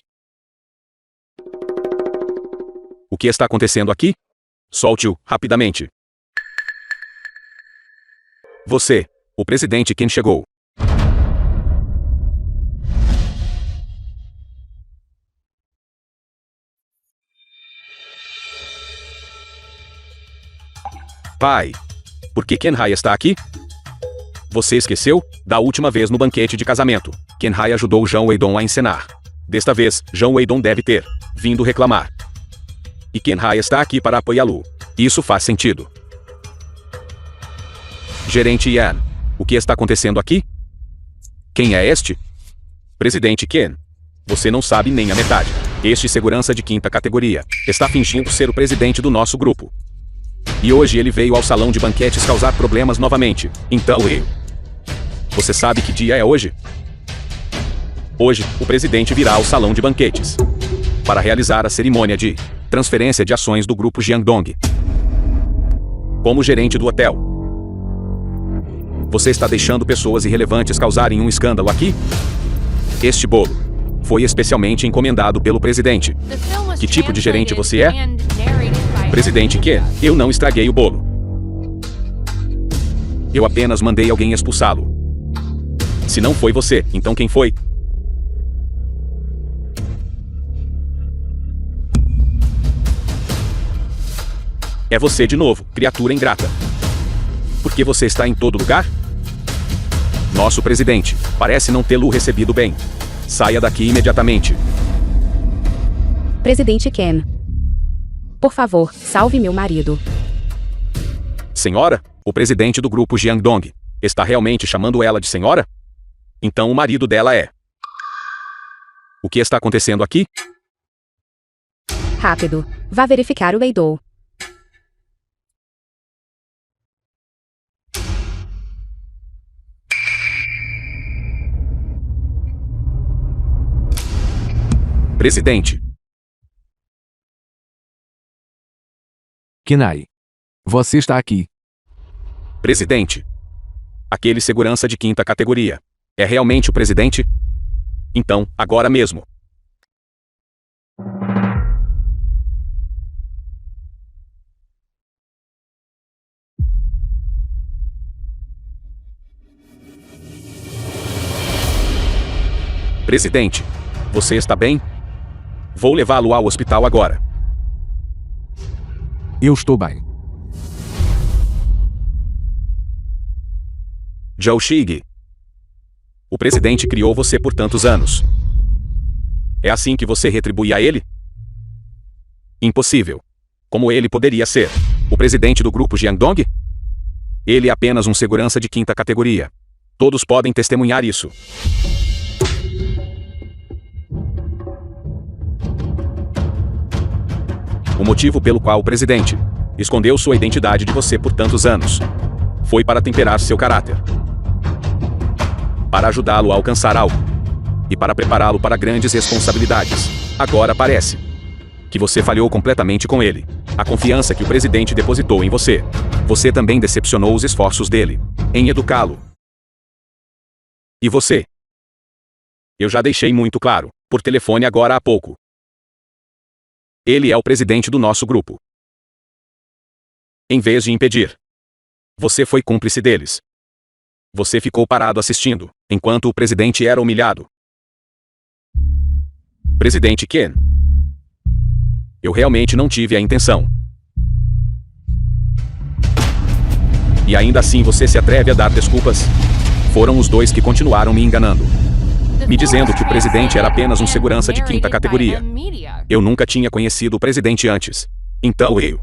O que está acontecendo aqui? Solte-o, rapidamente. Você, o presidente Ken chegou. Pai, por que Ken Hai está aqui? Você esqueceu? Da última vez no banquete de casamento, Ken Hai ajudou Zhao Weidong a encenar. Desta vez, Zhao Weidong deve ter vindo reclamar. E Ken Hai está aqui para apoiá-lo. Isso faz sentido. Gerente Yan, o que está acontecendo aqui? Quem é este? Presidente Ken. Você não sabe nem a metade. Este segurança de 5ª categoria está fingindo ser o presidente do nosso grupo. E hoje ele veio ao salão de banquetes causar problemas novamente. Então eu Você sabe que dia é hoje? Hoje, o presidente virá ao salão de banquetes para realizar a cerimônia de transferência de ações do grupo Jiangdong. Como gerente do hotel, você está deixando pessoas irrelevantes causarem um escândalo aqui? Este bolo foi especialmente encomendado pelo presidente. The film was Que tipo de gerente você é? translated and narrated by Presidente que? Eu não estraguei o bolo. Eu apenas mandei alguém expulsá-lo. Se não foi você, então quem foi? É você de novo, criatura ingrata. Por que você está em todo lugar? Nosso presidente parece não tê-lo recebido bem. Saia daqui imediatamente. Presidente Ken. Por favor, salve meu marido. Senhora, o presidente do grupo Jiangdong está realmente chamando ela de senhora? Então o marido dela é. O que está acontecendo aqui? Rápido. Vá verificar o Weidou. Presidente, Kenai. Você está aqui. presidente. Aquele segurança de quinta categoria. É realmente o presidente? Então, agora mesmo. Presidente, você está bem? Vou levá-lo ao hospital agora. Eu estou bem. Zhou Shige. O presidente criou você por tantos anos. É assim que você retribui a ele? Impossível. Como ele poderia ser o presidente do grupo Jiangdong? Ele é apenas um segurança de quinta categoria. Todos podem testemunhar isso. O motivo pelo qual o presidente escondeu sua identidade de você por tantos anos foi para temperar seu caráter, para ajudá-lo a alcançar algo e para prepará-lo para grandes responsabilidades. Agora parece que você falhou completamente com ele. A confiança que o presidente depositou em você. Você também decepcionou os esforços dele em educá-lo. E você? Eu já deixei muito claro, por telefone agora há pouco. Ele é o presidente do nosso grupo. Em vez de impedir, você foi cúmplice deles. Você ficou parado assistindo, enquanto o presidente era humilhado. Presidente Ken. Eu realmente não tive a intenção. E ainda assim você se atreve a dar desculpas? Foram os dois que continuaram me enganando, me dizendo que o presidente era apenas um segurança de quinta categoria. Eu nunca tinha conhecido o presidente antes. Então eu...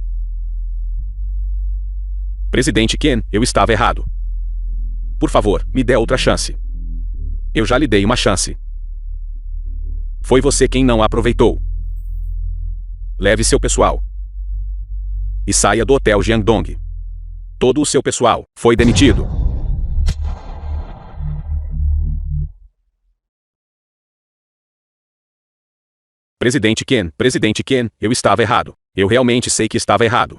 Presidente Ken, eu estava errado. Por favor, me dê outra chance. Eu já lhe dei uma chance. Foi você quem não a aproveitou. Leve seu pessoal e saia do hotel Jiangdong. Todo o seu pessoal foi demitido. Presidente Ken, eu estava errado. Eu realmente sei que estava errado.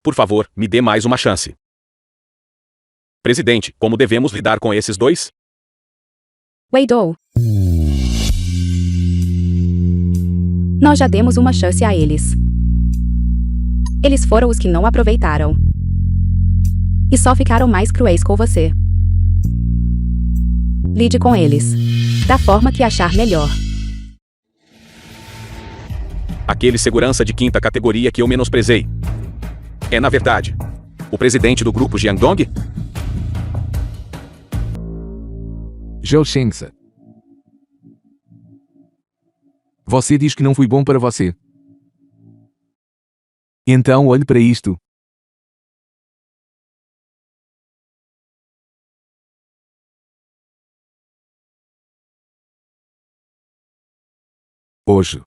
Por favor, me dê mais uma chance. Presidente, como devemos lidar com esses dois? Weidou. Nós já demos uma chance a eles. Eles foram os que não aproveitaram. E só ficaram mais cruéis com você. Lide com eles da forma que achar melhor. Aquele segurança de quinta categoria que eu menosprezei é, na verdade, o presidente do grupo Jiangdong? Zhou Shengsa. Você diz que não fui bom para você. Então olhe para isto. Hoje.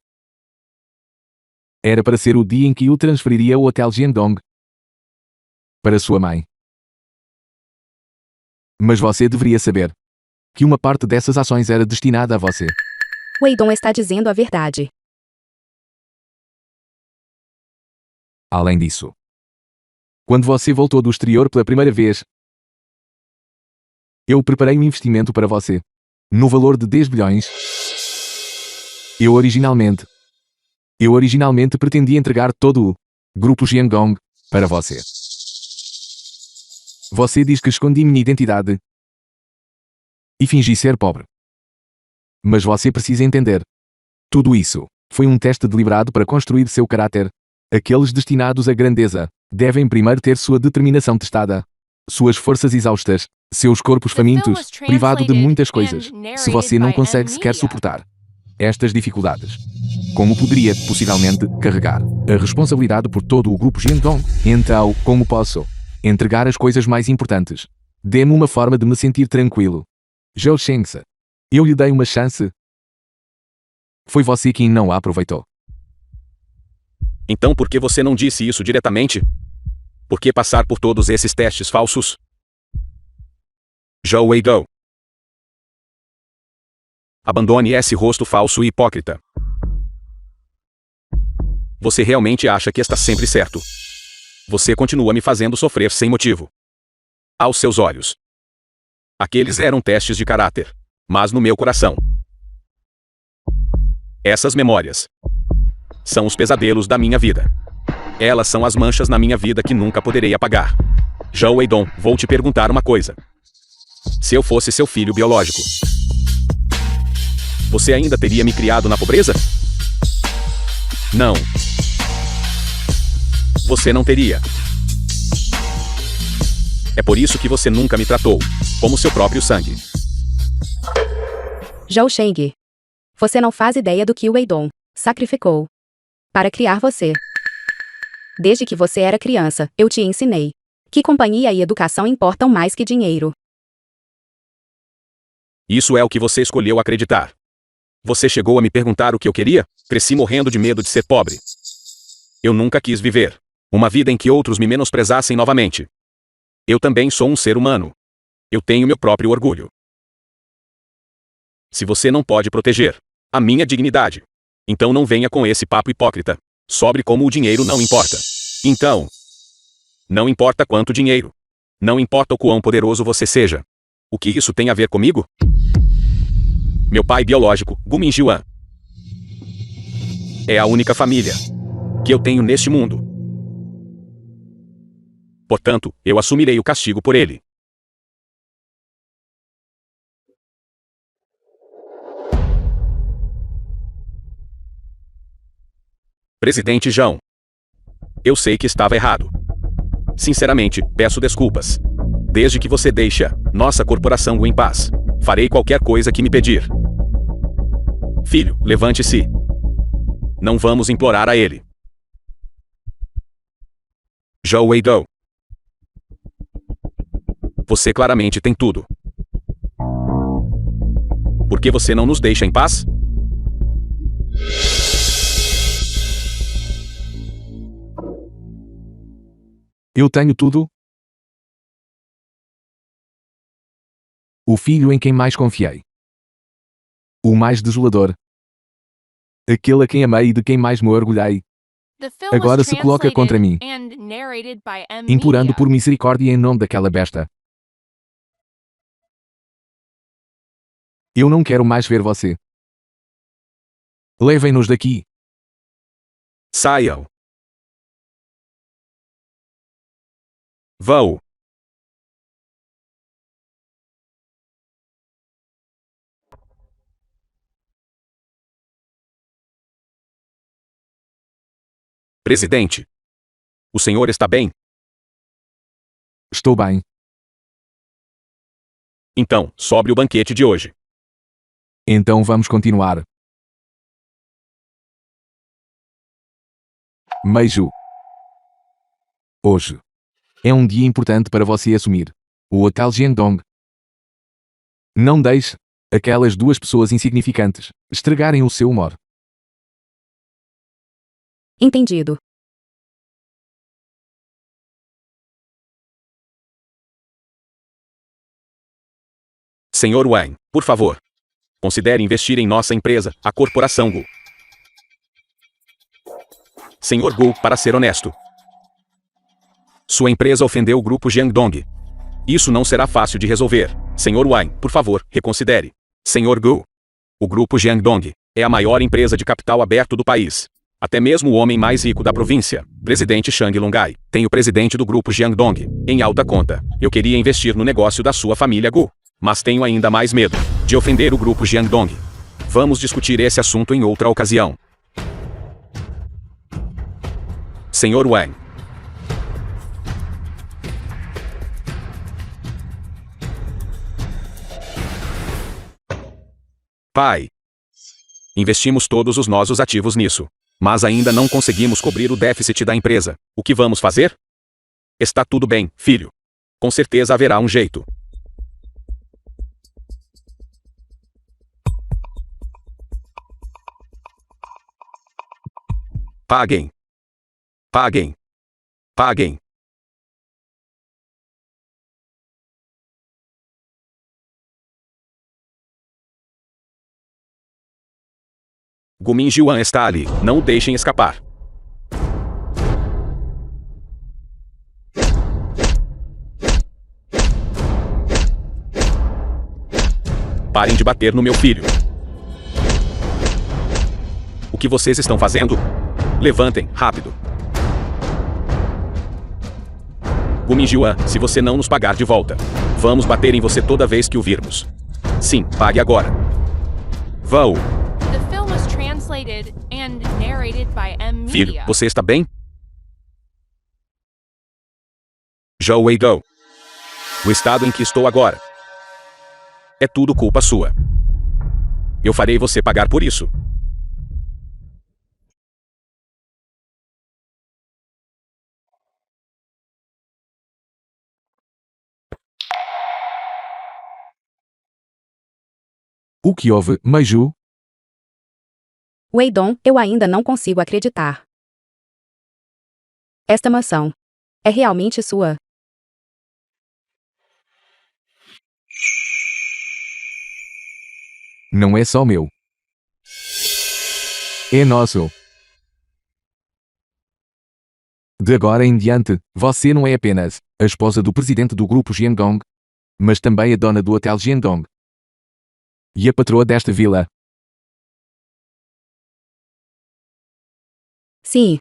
Era para ser o dia em que o transferiria ao Hotel Jiangdong. Para sua mãe. Mas você deveria saber que uma parte dessas ações era destinada a você. Weidon está dizendo a verdade. Além disso, quando você voltou do exterior pela primeira vez, eu preparei um investimento para você, no valor de 10 bilhões. Eu originalmente pretendia entregar todo o grupo Jiangong para você. Você diz que escondi minha identidade e fingi ser pobre. Mas você precisa entender. Tudo isso foi um teste deliberado para construir seu caráter. Aqueles destinados à grandeza devem primeiro ter sua determinação testada, suas forças exaustas, seus corpos famintos, privado de muitas coisas. Se você não consegue sequer suportar estas dificuldades, como poderia, possivelmente, carregar a responsabilidade por todo o grupo Jiangdong? Então, como posso entregar as coisas mais importantes? Dê-me uma forma de me sentir tranquilo. Zhou Shengse, eu lhe dei uma chance. Foi você quem não a aproveitou. Então por que você não disse isso diretamente? Por que passar por todos esses testes falsos? Zhou Weidou. Abandone esse rosto falso e hipócrita. Você realmente acha que está sempre certo? Você continua me fazendo sofrer sem motivo. Aos seus olhos, aqueles eram testes de caráter, mas no meu coração, essas memórias são os pesadelos da minha vida. Elas são as manchas na minha vida que nunca poderei apagar. Zhou Weidong, vou te perguntar uma coisa. Se eu fosse seu filho biológico, você ainda teria me criado na pobreza? Não. Você não teria. É por isso que você nunca me tratou como seu próprio sangue. Zhou Sheng. Você não faz ideia do que o Weidong sacrificou para criar você. Desde que você era criança, eu te ensinei que companhia e educação importam mais que dinheiro. Isso é o que você escolheu acreditar. Você chegou a me perguntar o que eu queria? Cresci morrendo de medo de ser pobre. Eu nunca quis viver uma vida em que outros me menosprezassem novamente. Eu também sou um ser humano. Eu tenho meu próprio orgulho. Se você não pode proteger a minha dignidade, então não venha com esse papo hipócrita sobre como o dinheiro não importa. Então, não importa quanto dinheiro. Não importa o quão poderoso você seja. O que isso tem a ver comigo? Meu pai biológico, Gu Mingyuan, é a única família que eu tenho neste mundo. Portanto, eu assumirei o castigo por ele. Presidente Zhang, eu sei que estava errado. Sinceramente, peço desculpas. Desde que você deixe nossa corporação em paz, farei qualquer coisa que me pedir. Filho, levante-se. Não vamos implorar a ele. Zhou Weidou. Você claramente tem tudo. Por que você não nos deixa em paz? Eu tenho tudo. O filho em quem mais confiei. O mais desolador. Aquele a quem amei e de quem mais me orgulhei. The film Agora was se coloca contra mim, translated and narrated by M implorando Media. por misericórdia em nome daquela besta. Eu não quero mais ver você. Levem-nos daqui. Saiam. Vão. Presidente, o senhor está bem? Estou bem. Então, sobre o banquete de hoje. Então vamos continuar. Meiju. Hoje é um dia importante para você assumir o Hotel Jiangdong. Não deixe aquelas duas pessoas insignificantes estragarem o seu humor. Entendido. Senhor Wang, por favor. Considere investir em nossa empresa, a Corporação Gu. Senhor Gu, para ser honesto. Sua empresa ofendeu o grupo Jiangdong. Isso não será fácil de resolver. Senhor Wang, por favor, reconsidere. Senhor Gu. O grupo Jiangdong é a maior empresa de capital aberto do país. Até mesmo o homem mais rico da província, presidente Shang Lungai, tem o presidente do grupo Jiangdong em alta conta. Eu queria investir no negócio da sua família Gu, mas tenho ainda mais medo de ofender o grupo Jiangdong. Vamos discutir esse assunto em outra ocasião. Senhor Wang. Pai. Investimos todos os nossos ativos nisso. Mas ainda não conseguimos cobrir o déficit da empresa. O que vamos fazer? Está tudo bem, filho. Com certeza haverá um jeito. Paguem. Paguem. Paguem. Gumin Jiwan está ali. Não o deixem escapar. Parem de bater no meu filho. O que vocês estão fazendo? Levantem, rápido. Gumin Jiwan, se você não nos pagar de volta, vamos bater em você toda vez que o virmos. Sim, pague agora. Vão. Translated and narrated by M Filho, Media. você está bem? Zhou Weidou. O estado em que estou agora. É tudo culpa sua. Eu farei você pagar por isso. O que houve, Meiju? Weidong, eu ainda não consigo acreditar. Esta mansão é realmente sua? Não é só meu. É nosso. De agora em diante, você não é apenas a esposa do presidente do grupo Jiangdong, mas também a dona do hotel Jiangdong. E a patroa desta vila. Sim.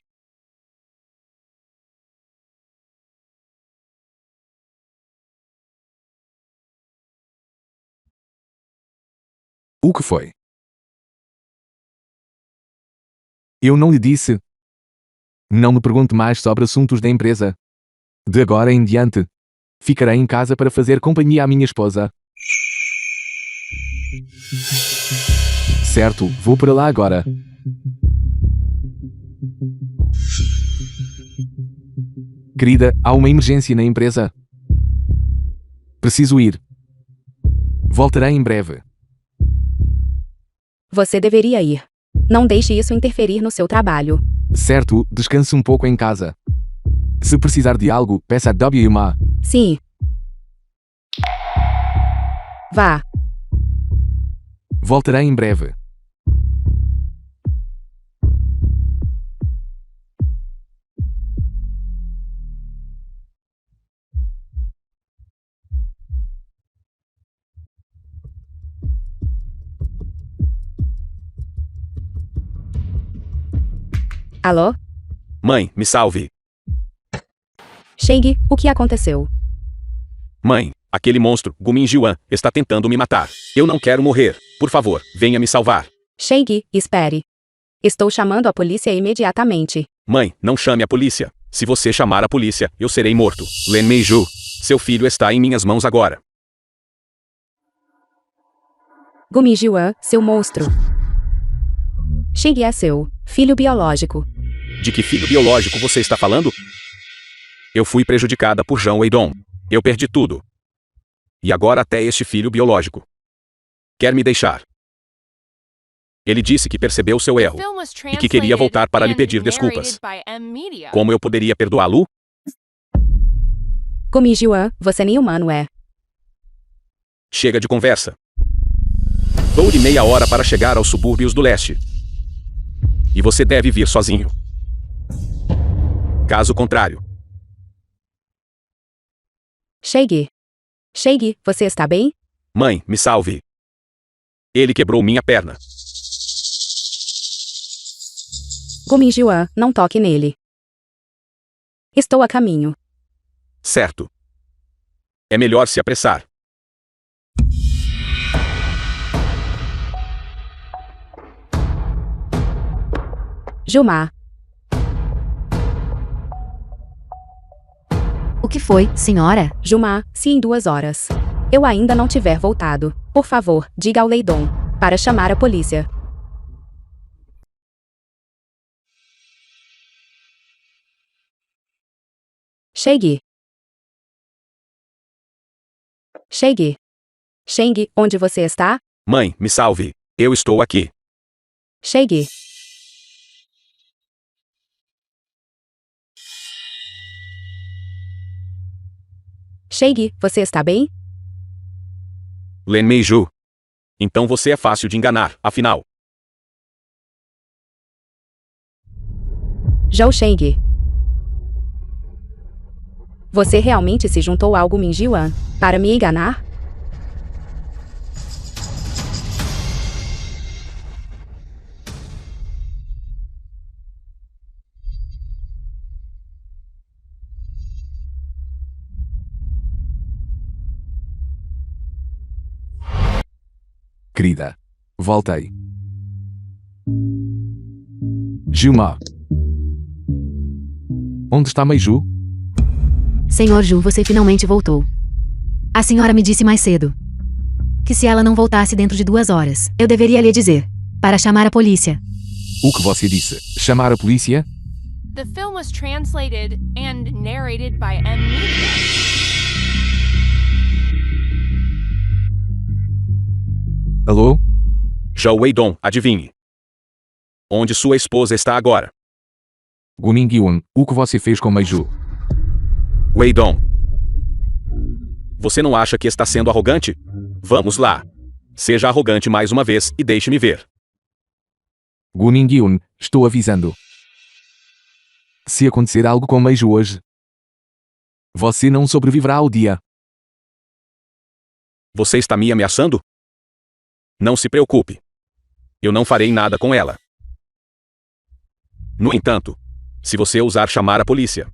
O que foi? Eu não lhe disse. Não me pergunte mais sobre assuntos da empresa. De agora em diante, ficarei em casa para fazer companhia à minha esposa. Certo, vou para lá agora. Querida, há uma emergência na empresa. Preciso ir. Voltarei em breve. Você deveria ir. Não deixe isso interferir no seu trabalho. Certo, descanse um pouco em casa. Se precisar de algo, peça a WMA. Sim. Vá. Voltarei em breve. Alô? Mãe, me salve. Shang, o que aconteceu? Mãe, aquele monstro, Gumin Jiwan, está tentando me matar. Eu não quero morrer. Por favor, venha me salvar. Shang, espere. Estou chamando a polícia imediatamente. Mãe, não chame a polícia. Se você chamar a polícia, eu serei morto. Lin Meiju, seu filho está em minhas mãos agora. Gumin Jiwan, seu monstro. Shang é seu filho biológico. De que filho biológico você está falando? Eu fui prejudicada por Zhang Weidong. Eu perdi tudo. E agora até este filho biológico. Quer me deixar? Ele disse que percebeu seu erro e que queria voltar para lhe pedir desculpas. Como eu poderia perdoá-lo? Gumin Jiwan, você nem humano é. Chega de conversa. Dou-lhe meia hora para chegar aos subúrbios do leste. E você deve vir sozinho. Caso contrário. Chegue. Chegue, você está bem? Mãe, me salve. Ele quebrou minha perna. Gumin Jiwan, não toque nele. Estou a caminho. Certo. É melhor se apressar. Gilmar. O que foi, senhora? Gilmar, se em 2 horas eu ainda não tiver voltado, por favor, diga ao Leidon para chamar a polícia. Chegue. Chegue. Sheng, onde você está? Mãe, me salve. Eu estou aqui. Chegue. Chegue, você está bem? Len Meiju. Então você é fácil de enganar, afinal. Zhou Sheng. Você realmente se juntou ao Gumin Jiwan para me enganar? Querida. Voltei. Gilmar. Onde está Meiju? Senhor Ju, você finalmente voltou. A senhora me disse mais cedo que se ela não voltasse dentro de 2 horas, eu deveria lhe dizer para chamar a polícia. O que você disse? Chamar a polícia? The film was translated and narrated by M-Media. Alô? Zhou Weidong, adivinhe. Onde sua esposa está agora? Gumin Jiwan, o que você fez com Meiju? Weidong. Você não acha que está sendo arrogante? Vamos lá. Seja arrogante mais uma vez e deixe-me ver. Gumin Jiwan, estou avisando. Se acontecer algo com Meiju hoje, você não sobreviverá ao dia. Você está me ameaçando? Não se preocupe. Eu não farei nada com ela. No entanto, se você ousar chamar a polícia,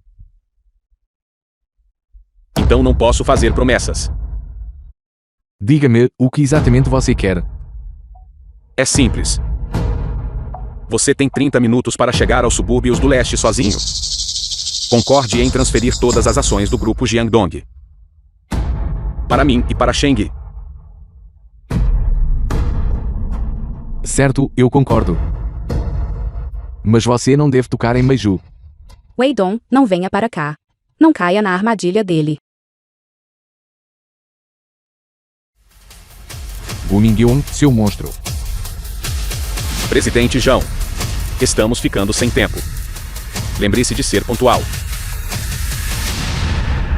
então não posso fazer promessas. Diga-me o que exatamente você quer. É simples. Você tem 30 minutos para chegar aos subúrbios do leste sozinho. Concorde em transferir todas as ações do grupo Jiangdong para mim e para Sheng. Certo, eu concordo. Mas você não deve tocar em Meiju. Weidong, não venha para cá. Não caia na armadilha dele. Gumin Jiwan, seu monstro. Presidente Zhao. Estamos ficando sem tempo. Lembre-se de ser pontual.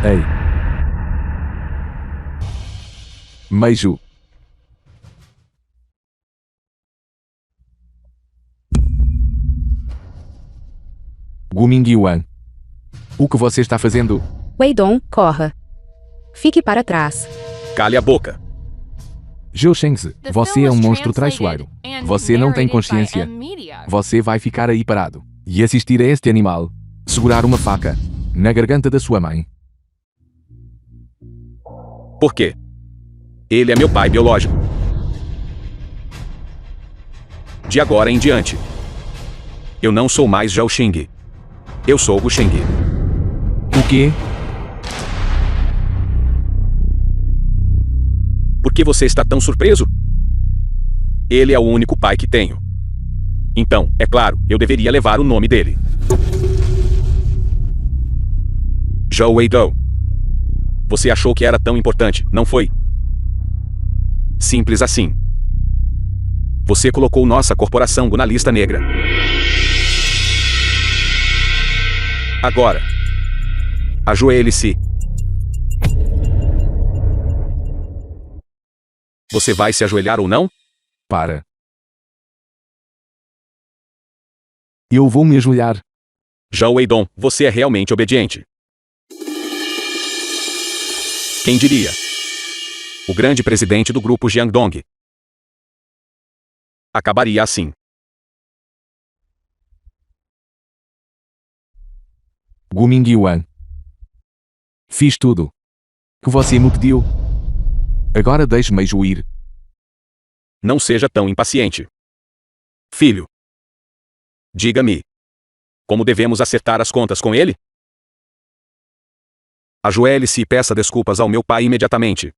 Ei. Meiju. Gumin Jiwan. O que você está fazendo? Weidong, corra. Fique para trás. Cale a boca. Zhou Shengzi, The você film é um was monstro translated traiçoeiro. and Você não tem narrated by consciência. M-Media. Você vai ficar aí parado e assistir a este animal segurar uma faca na garganta da sua mãe. Por quê? Ele é meu pai biológico. De agora em diante, eu não sou mais Zhao Xing. Eu sou Gu Sheng. O quê? Por que você está tão surpreso? Ele é o único pai que tenho. Então, é claro, eu deveria levar o nome dele. Zhou Weidong. Você achou que era tão importante, não foi? Simples assim. Você colocou nossa corporação na lista negra. Agora, ajoelhe-se. Você vai se ajoelhar ou não? Para. Eu vou me ajoelhar. Zhao Weidong, você é realmente obediente. Quem diria? O grande presidente do grupo Jiangdong acabaria assim. Gu Mingyuan. Fiz tudo que você me pediu. Agora deixe-me ir. Não seja tão impaciente. Filho. Diga-me. Como devemos acertar as contas com ele? Ajoelhe-se e peça desculpas ao meu pai imediatamente.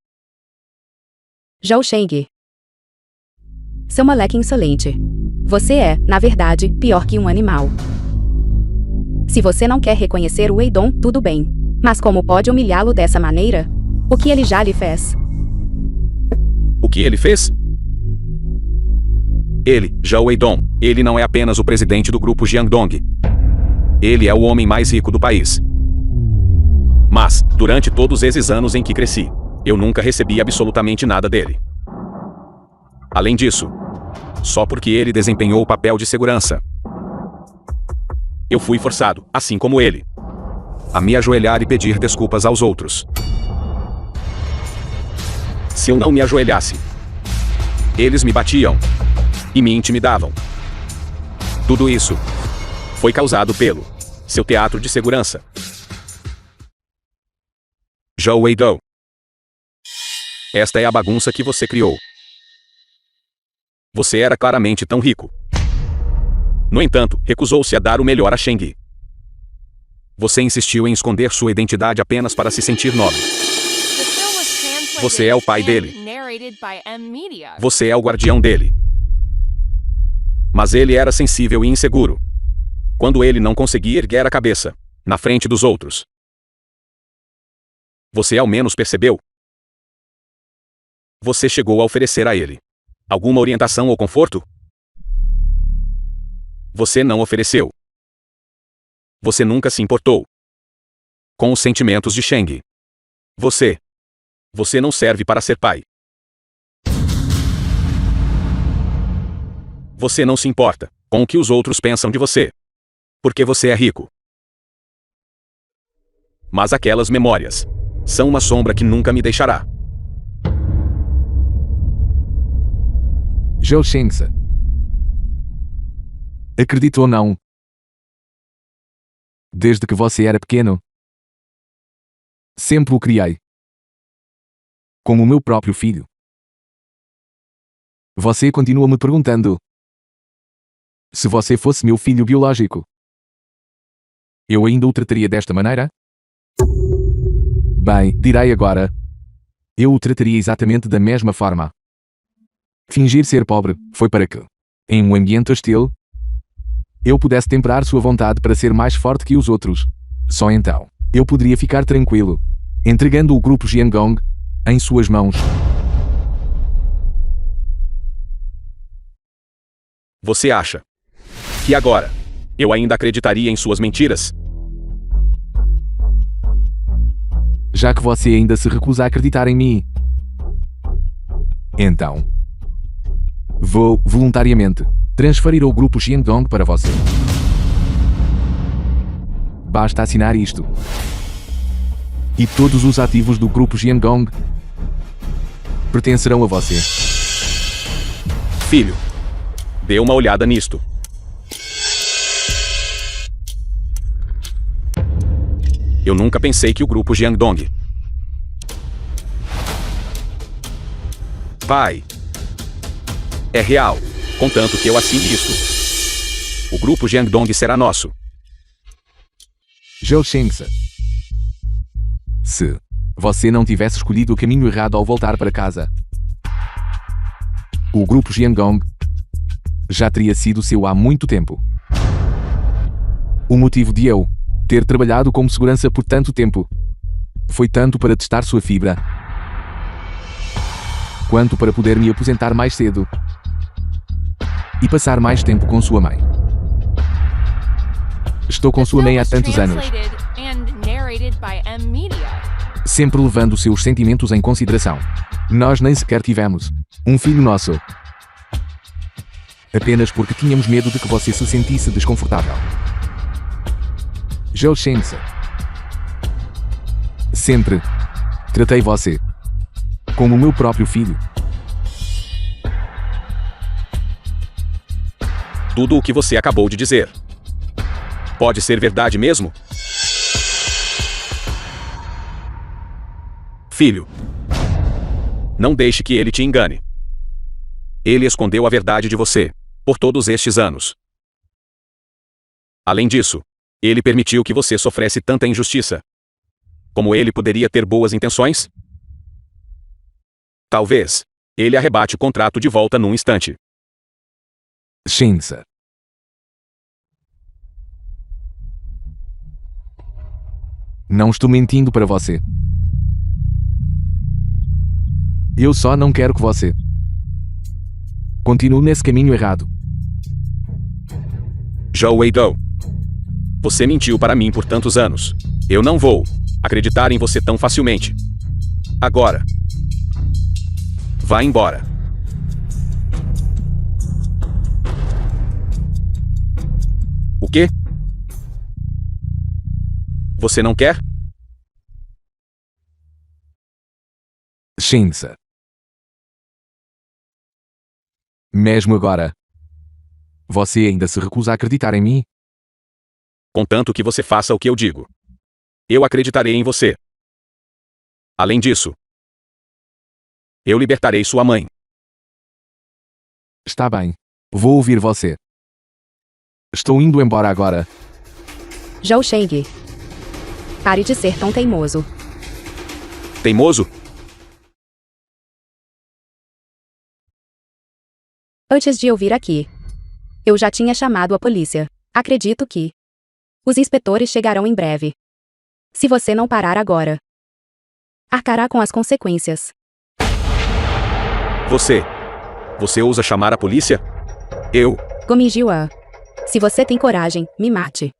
Zhao Sheng. Seu moleque insolente. Você é, na verdade, pior que um animal. Se você não quer reconhecer o Weidong, tudo bem. Mas como pode humilhá-lo dessa maneira? O que ele já lhe fez? O que ele fez? Ele, Zhao Weidong, ele não é apenas o presidente do grupo Jiangdong. Ele é o homem mais rico do país. Mas, durante todos esses anos em que cresci, eu nunca recebi absolutamente nada dele. Além disso, só porque ele desempenhou o papel de segurança, eu fui forçado, assim como ele, a me ajoelhar e pedir desculpas aos outros. Se eu não me ajoelhasse, eles me batiam e me intimidavam. Tudo isso foi causado pelo seu teatro de segurança. Zhao Weidong. Esta é a bagunça que você criou. Você era claramente tão rico. No entanto, recusou-se a dar o melhor a Sheng. Você insistiu em esconder sua identidade apenas para se sentir nobre. Você é o pai dele. Você é o guardião dele. Mas ele era sensível e inseguro. Quando ele não conseguia erguer a cabeça, na frente dos outros. Você ao menos percebeu? Você chegou a oferecer a ele alguma orientação ou conforto? Você não ofereceu. Você nunca se importou com os sentimentos de Sheng. Você não serve para ser pai. Você não se importa com o que os outros pensam de você, porque você é rico. Mas aquelas memórias são uma sombra que nunca me deixará. Zhao Shengsa. Acredito ou não? Desde que você era pequeno, sempre o criei como o meu próprio filho. Você continua me perguntando se você fosse meu filho biológico, eu ainda o trataria desta maneira? Bem, direi agora. Eu o trataria exatamente da mesma forma. Fingir ser pobre foi para que, em um ambiente hostil, eu pudesse temperar sua vontade para ser mais forte que os outros. Só então, eu poderia ficar tranquilo, entregando o grupo Jiangdong em suas mãos. Você acha que agora eu ainda acreditaria em suas mentiras? Já que você ainda se recusa a acreditar em mim, então vou, voluntariamente, transferir o grupo Jiangdong para você. Basta assinar isto. E todos os ativos do grupo Jiangdong pertencerão a você. Filho, dê uma olhada nisto. Eu nunca pensei que o grupo Jiangdong... Pai... É real, contanto que eu assine isto. O grupo Jiangdong será nosso. Zhao Shengsa. Se você não tivesse escolhido o caminho errado ao voltar para casa, o grupo Jiangdong já teria sido seu há muito tempo. O motivo de eu ter trabalhado como segurança por tanto tempo foi tanto para testar sua fibra, quanto para poder me aposentar mais cedo e passar mais tempo com sua mãe. Estou com sua mãe há tantos anos, sempre levando seus sentimentos em consideração. Nós nem sequer tivemos Um filho nosso. Apenas porque tínhamos medo de que você se sentisse desconfortável. Joe Shense. Sempre tratei você como o meu próprio filho. Tudo o que você acabou de dizer pode ser verdade mesmo? Filho, não deixe que ele te engane. Ele escondeu a verdade de você por todos estes anos. Além disso, ele permitiu que você sofresse tanta injustiça. Como ele poderia ter boas intenções? Talvez ele arrebate o contrato de volta num instante. Shense. Não estou mentindo para você. Eu só não quero que você continue nesse caminho errado. Joe Wei-do, você mentiu para mim por tantos anos. Eu não vou acreditar em você tão facilmente. Agora, vá embora. O quê? Você não quer? Shense. Mesmo agora, você ainda se recusa a acreditar em mim? Contanto que você faça o que eu digo, eu acreditarei em você. Além disso, eu libertarei sua mãe. Está bem. Vou ouvir você. Estou indo embora agora. Joe Sheng. Pare de ser tão teimoso. Teimoso? Antes de eu vir aqui, eu já tinha chamado a polícia. Acredito que os inspetores chegarão em breve. Se você não parar agora, arcará com as consequências. Você ousa chamar a polícia? Eu? Gomi-jiwa. Se você tem coragem, me mate.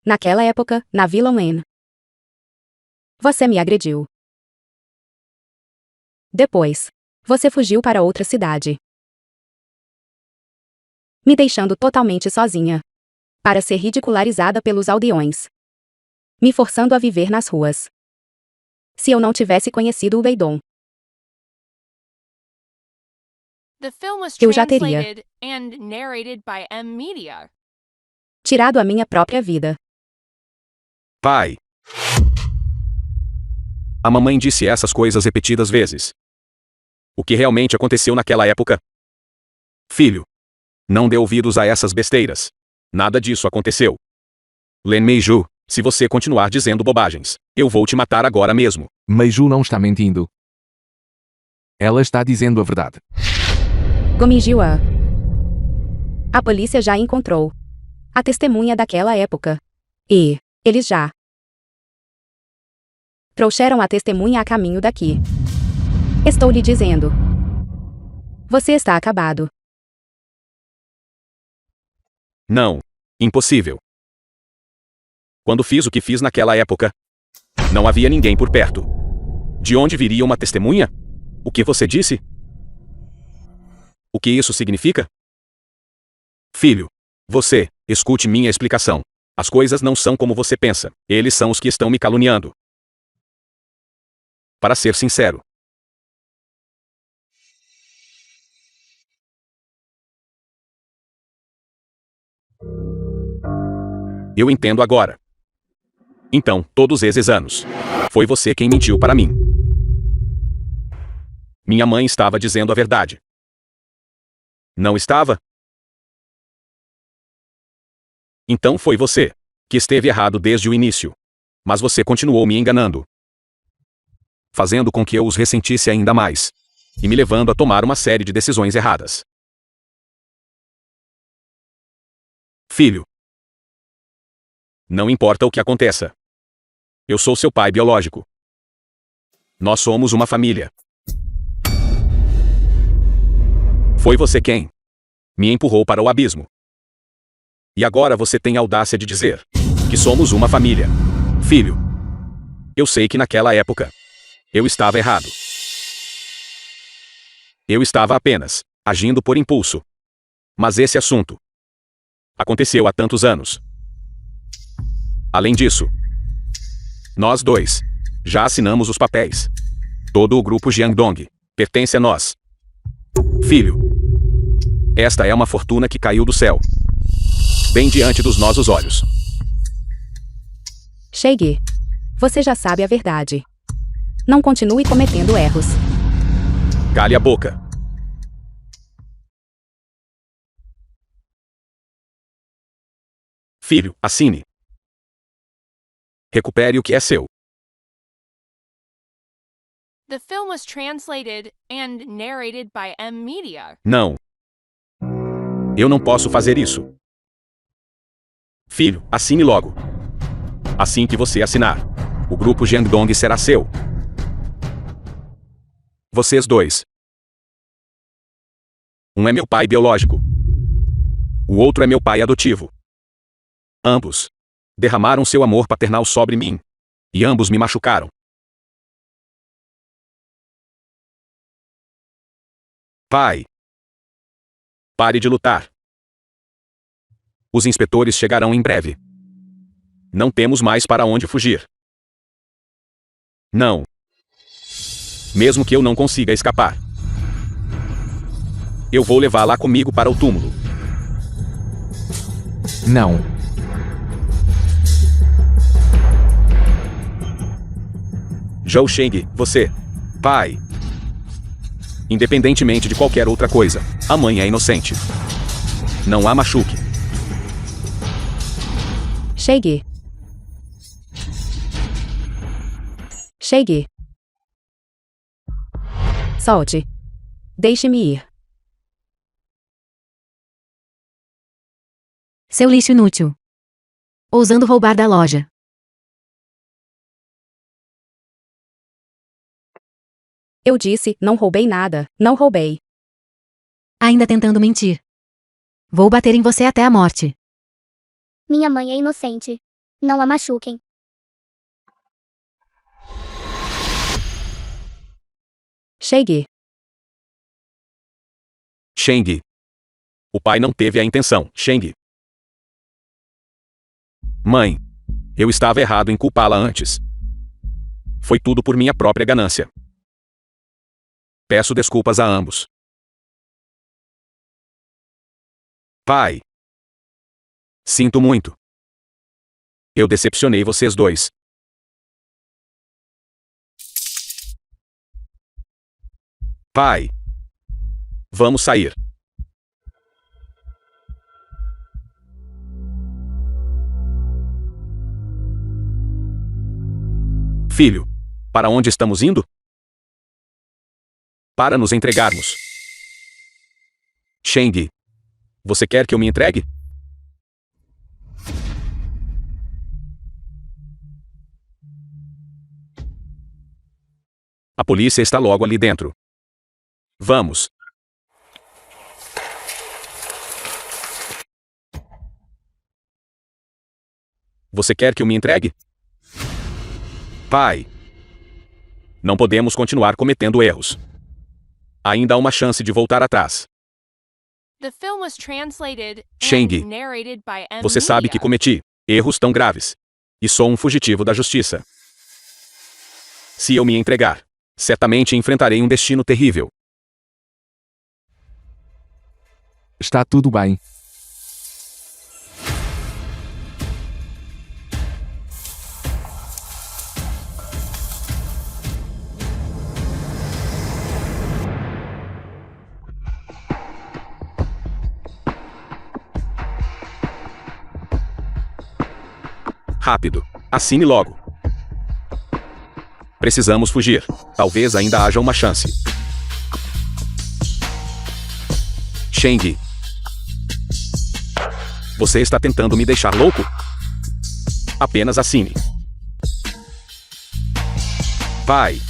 Naquela época, na Vila Lane, você me agrediu. Depois, você fugiu para outra cidade, me deixando totalmente sozinha, para ser ridicularizada pelos aldeões, me forçando a viver nas ruas. Se eu não tivesse conhecido o Weidong, The film was eu já teria translated and narrated by M Media. tirado a minha própria vida. Pai. A mamãe disse essas coisas repetidas vezes. O que realmente aconteceu naquela época? Filho, não dê ouvidos a essas besteiras. Nada disso aconteceu. Len Meiju, se você continuar dizendo bobagens, eu vou te matar agora mesmo. Meiju não está mentindo. Ela está dizendo a verdade. Gomi-jiwa. A polícia já encontrou a testemunha daquela época. E eles já trouxeram a testemunha a caminho daqui. Estou lhe dizendo. Você está acabado. Não. Impossível. Quando fiz o que fiz naquela época, não havia ninguém por perto. De onde viria uma testemunha? O que você disse? O que isso significa? Filho, você, escute minha explicação. As coisas não são como você pensa. Eles são os que estão me caluniando. Para ser sincero, eu entendo agora. Então, todos esses anos, foi você quem mentiu para mim. Minha mãe estava dizendo a verdade. Não estava? Então foi você que esteve errado desde o início. Mas você continuou me enganando, fazendo com que eu os ressentisse ainda mais, e me levando a tomar uma série de decisões erradas. Filho, não importa o que aconteça. Eu sou seu pai biológico. Nós somos uma família. Foi você quem me empurrou para o abismo. E agora você tem a audácia de dizer que somos uma família. Filho, Eu sei que naquela época eu estava errado. Eu estava apenas agindo por impulso. Mas esse assunto aconteceu há tantos anos. Além disso, nós dois já assinamos os papéis. Todo o grupo Jiangdong pertence a nós. Filho, esta é uma fortuna que caiu do céu, bem diante dos nossos olhos. Chegue. Você já sabe a verdade. Não continue cometendo erros. Cale a boca. Filho, assine. Recupere o que é seu. The film was translated and narrated by M Media. Não. Eu não posso fazer isso. Filho, assine logo. Assim que você assinar, o grupo Jiangdong será seu. Vocês dois. Um é meu pai biológico. O outro é meu pai adotivo. Ambos derramaram seu amor paternal sobre mim. E ambos me machucaram. Pai, pare de lutar. Os inspetores chegarão em breve. Não temos mais para onde fugir. Não. Mesmo que eu não consiga escapar, eu vou levá-la comigo para o túmulo. Não. Zhou Sheng, você, pai. Independentemente de qualquer outra coisa, a mãe é inocente. Não a machuque. Chegue. Chegue. Solte. Deixe-me ir. Seu lixo inútil. Ousando roubar da loja. Eu disse, não roubei nada. Não roubei. Ainda tentando mentir. Vou bater em você até a morte. Minha mãe é inocente. Não a machuquem. Chegue. Sheng. O pai não teve a intenção, Sheng. Mãe, eu estava errado em culpá-la antes. Foi tudo por minha própria ganância. Peço desculpas a ambos. Pai. Sinto muito. Eu decepcionei vocês dois. Pai. Vamos sair. Filho, para onde estamos indo? Para nos entregarmos. Sheng, você quer que eu me entregue? A polícia está logo ali dentro. Vamos. Você quer que eu me entregue? Pai. Não podemos continuar cometendo erros. Ainda há uma chance de voltar atrás. The film was translated Sheng, and narrated by M você sabe que Media. cometi erros tão graves. E sou um fugitivo da justiça. Se eu me entregar, certamente enfrentarei um destino terrível. Está tudo bem. Rápido. Assine logo. Precisamos fugir. Talvez ainda haja uma chance. Sheng. Você está tentando me deixar louco? Apenas assine. Pai.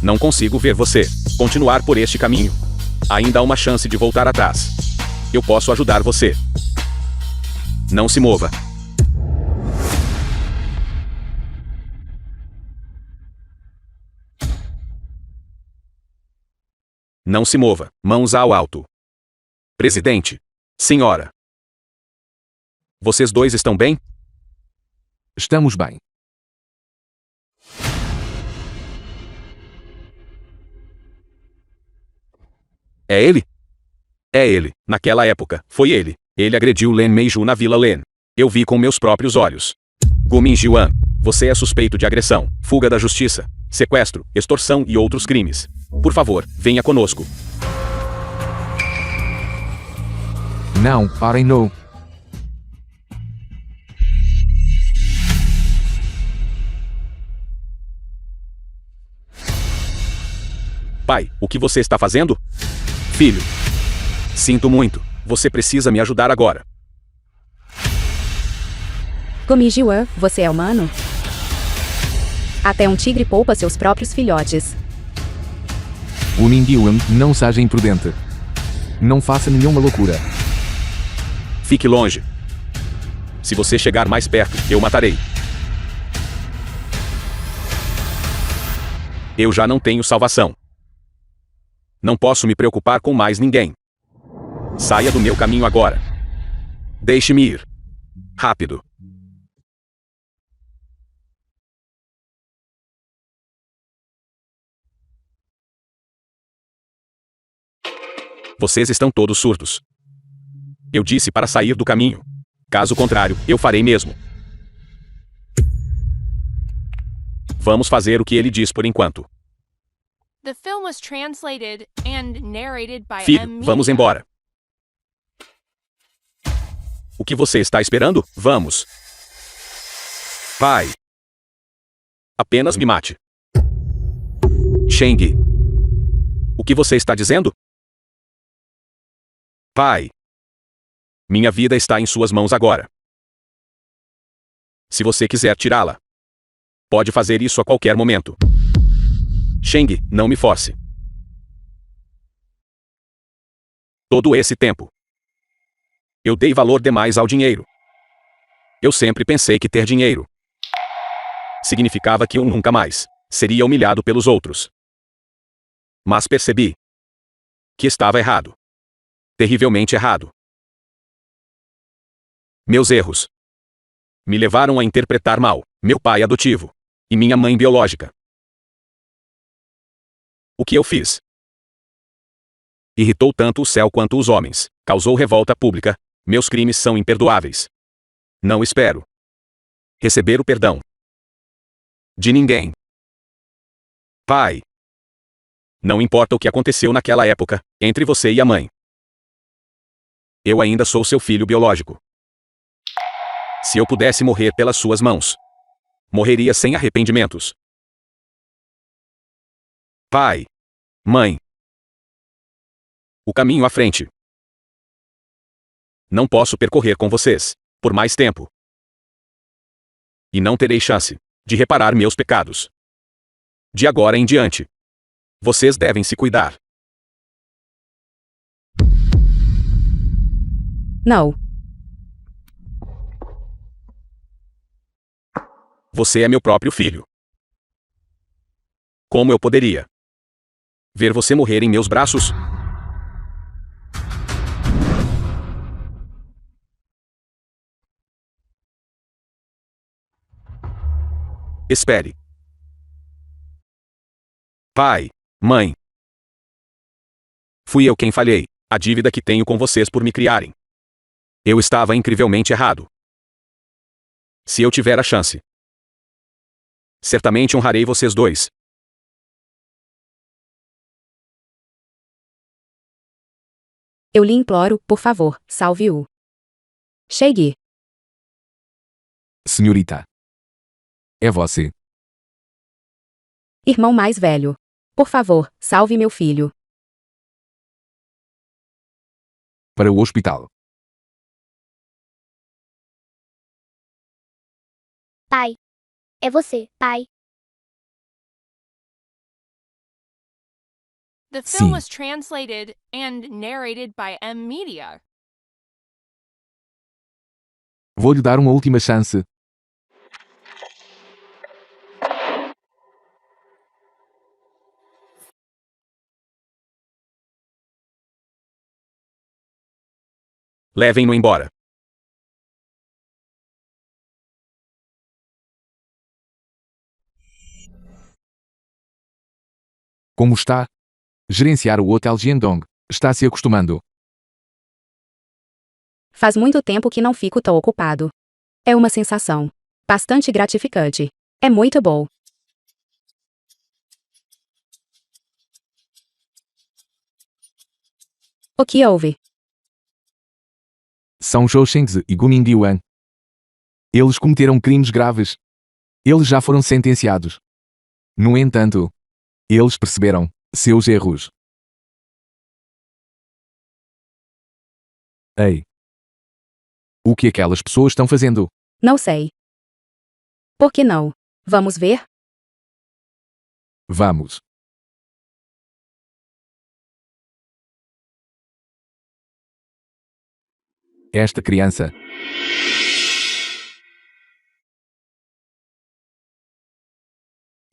Não consigo ver você continuar por este caminho. Ainda há uma chance de voltar atrás. Eu posso ajudar você. Não se mova. Não se mova, mãos ao alto. Presidente. Senhora. Vocês dois estão bem? Estamos bem. É ele? É ele. Naquela época, foi ele. Ele agrediu Len Meiju na Vila Len. Eu vi com meus próprios olhos. Gu Mingjian, você é suspeito de agressão, fuga da justiça, sequestro, extorsão e outros crimes. Por favor, venha conosco. Não, parem não. Pai, o que você está fazendo? Filho. Sinto muito. Você precisa me ajudar agora. Gomijiwan, você é humano? Até um tigre poupa seus próprios filhotes. O Ningguang, não seja imprudente. Não faça nenhuma loucura. Fique longe. Se você chegar mais perto, eu matarei. Eu já não tenho salvação. Não posso me preocupar com mais ninguém. Saia do meu caminho agora. Deixe-me ir. Rápido. Vocês estão todos surdos. Eu disse para sair do caminho. Caso contrário, eu farei mesmo. Vamos fazer o que ele diz por enquanto. The film was translated and narrated by Filho, M. vamos Media. embora. O que você está esperando? Vamos. Pai. Apenas me mate. Sheng. O que você está dizendo? Pai. Minha vida está em suas mãos agora. Se você quiser tirá-la, pode fazer isso a qualquer momento. Sheng, não me force. Todo esse tempo, eu dei valor demais ao dinheiro. Eu sempre pensei que ter dinheiro significava que eu nunca mais seria humilhado pelos outros. Mas percebi que estava errado. Terrivelmente errado. Meus erros me levaram a interpretar mal meu pai adotivo e minha mãe biológica. O que eu fiz? Irritou tanto o céu quanto os homens, causou revolta pública, meus crimes são imperdoáveis. Não espero receber o perdão de ninguém. Pai. Não importa o que aconteceu naquela época, entre você e a mãe. Eu ainda sou seu filho biológico. Se eu pudesse morrer pelas suas mãos, morreria sem arrependimentos. Pai. Mãe. O caminho à frente. Não posso percorrer com vocês por mais tempo. E não terei chance de reparar meus pecados. De agora em diante, vocês devem se cuidar. Não. Você é meu próprio filho. Como eu poderia ver você morrer em meus braços? Espere. Pai, mãe. Fui eu quem falhei, a dívida que tenho com vocês por me criarem. Eu estava incrivelmente errado. Se eu tiver a chance, certamente honrarei vocês dois. Eu lhe imploro, por favor, salve-o. Chegue. Senhorita. É você. Irmão mais velho. Por favor, salve meu filho. Para o hospital. Pai. É você, pai. The film Sim. was translated and narrated by M. Media. Vou lhe dar uma última chance. Levem-no embora. Como está? Gerenciar o Hotel Jiandong. Está se acostumando. Faz muito tempo que não fico tão ocupado. É uma sensação bastante gratificante. É muito bom. O que houve? São Zhou Shengzi e Gumin Diwan. Eles cometeram crimes graves. Eles já foram sentenciados. No entanto, eles perceberam seus erros. Ei! O que aquelas pessoas estão fazendo? Não sei. Por que não? Vamos ver? Vamos. Esta criança.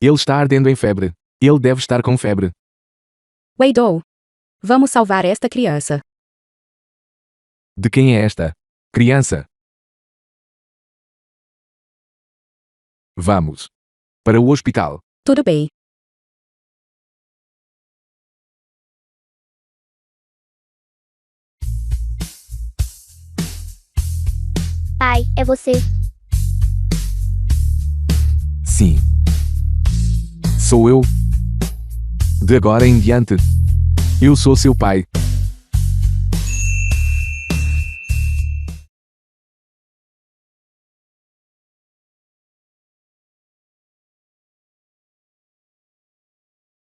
Ele está ardendo em febre. Ele deve estar com febre. Weidou. Vamos salvar esta criança. De quem é esta criança? Vamos. Para o hospital. Tudo bem. Pai, é você. Sim. Sou eu. De agora em diante. Eu sou seu pai.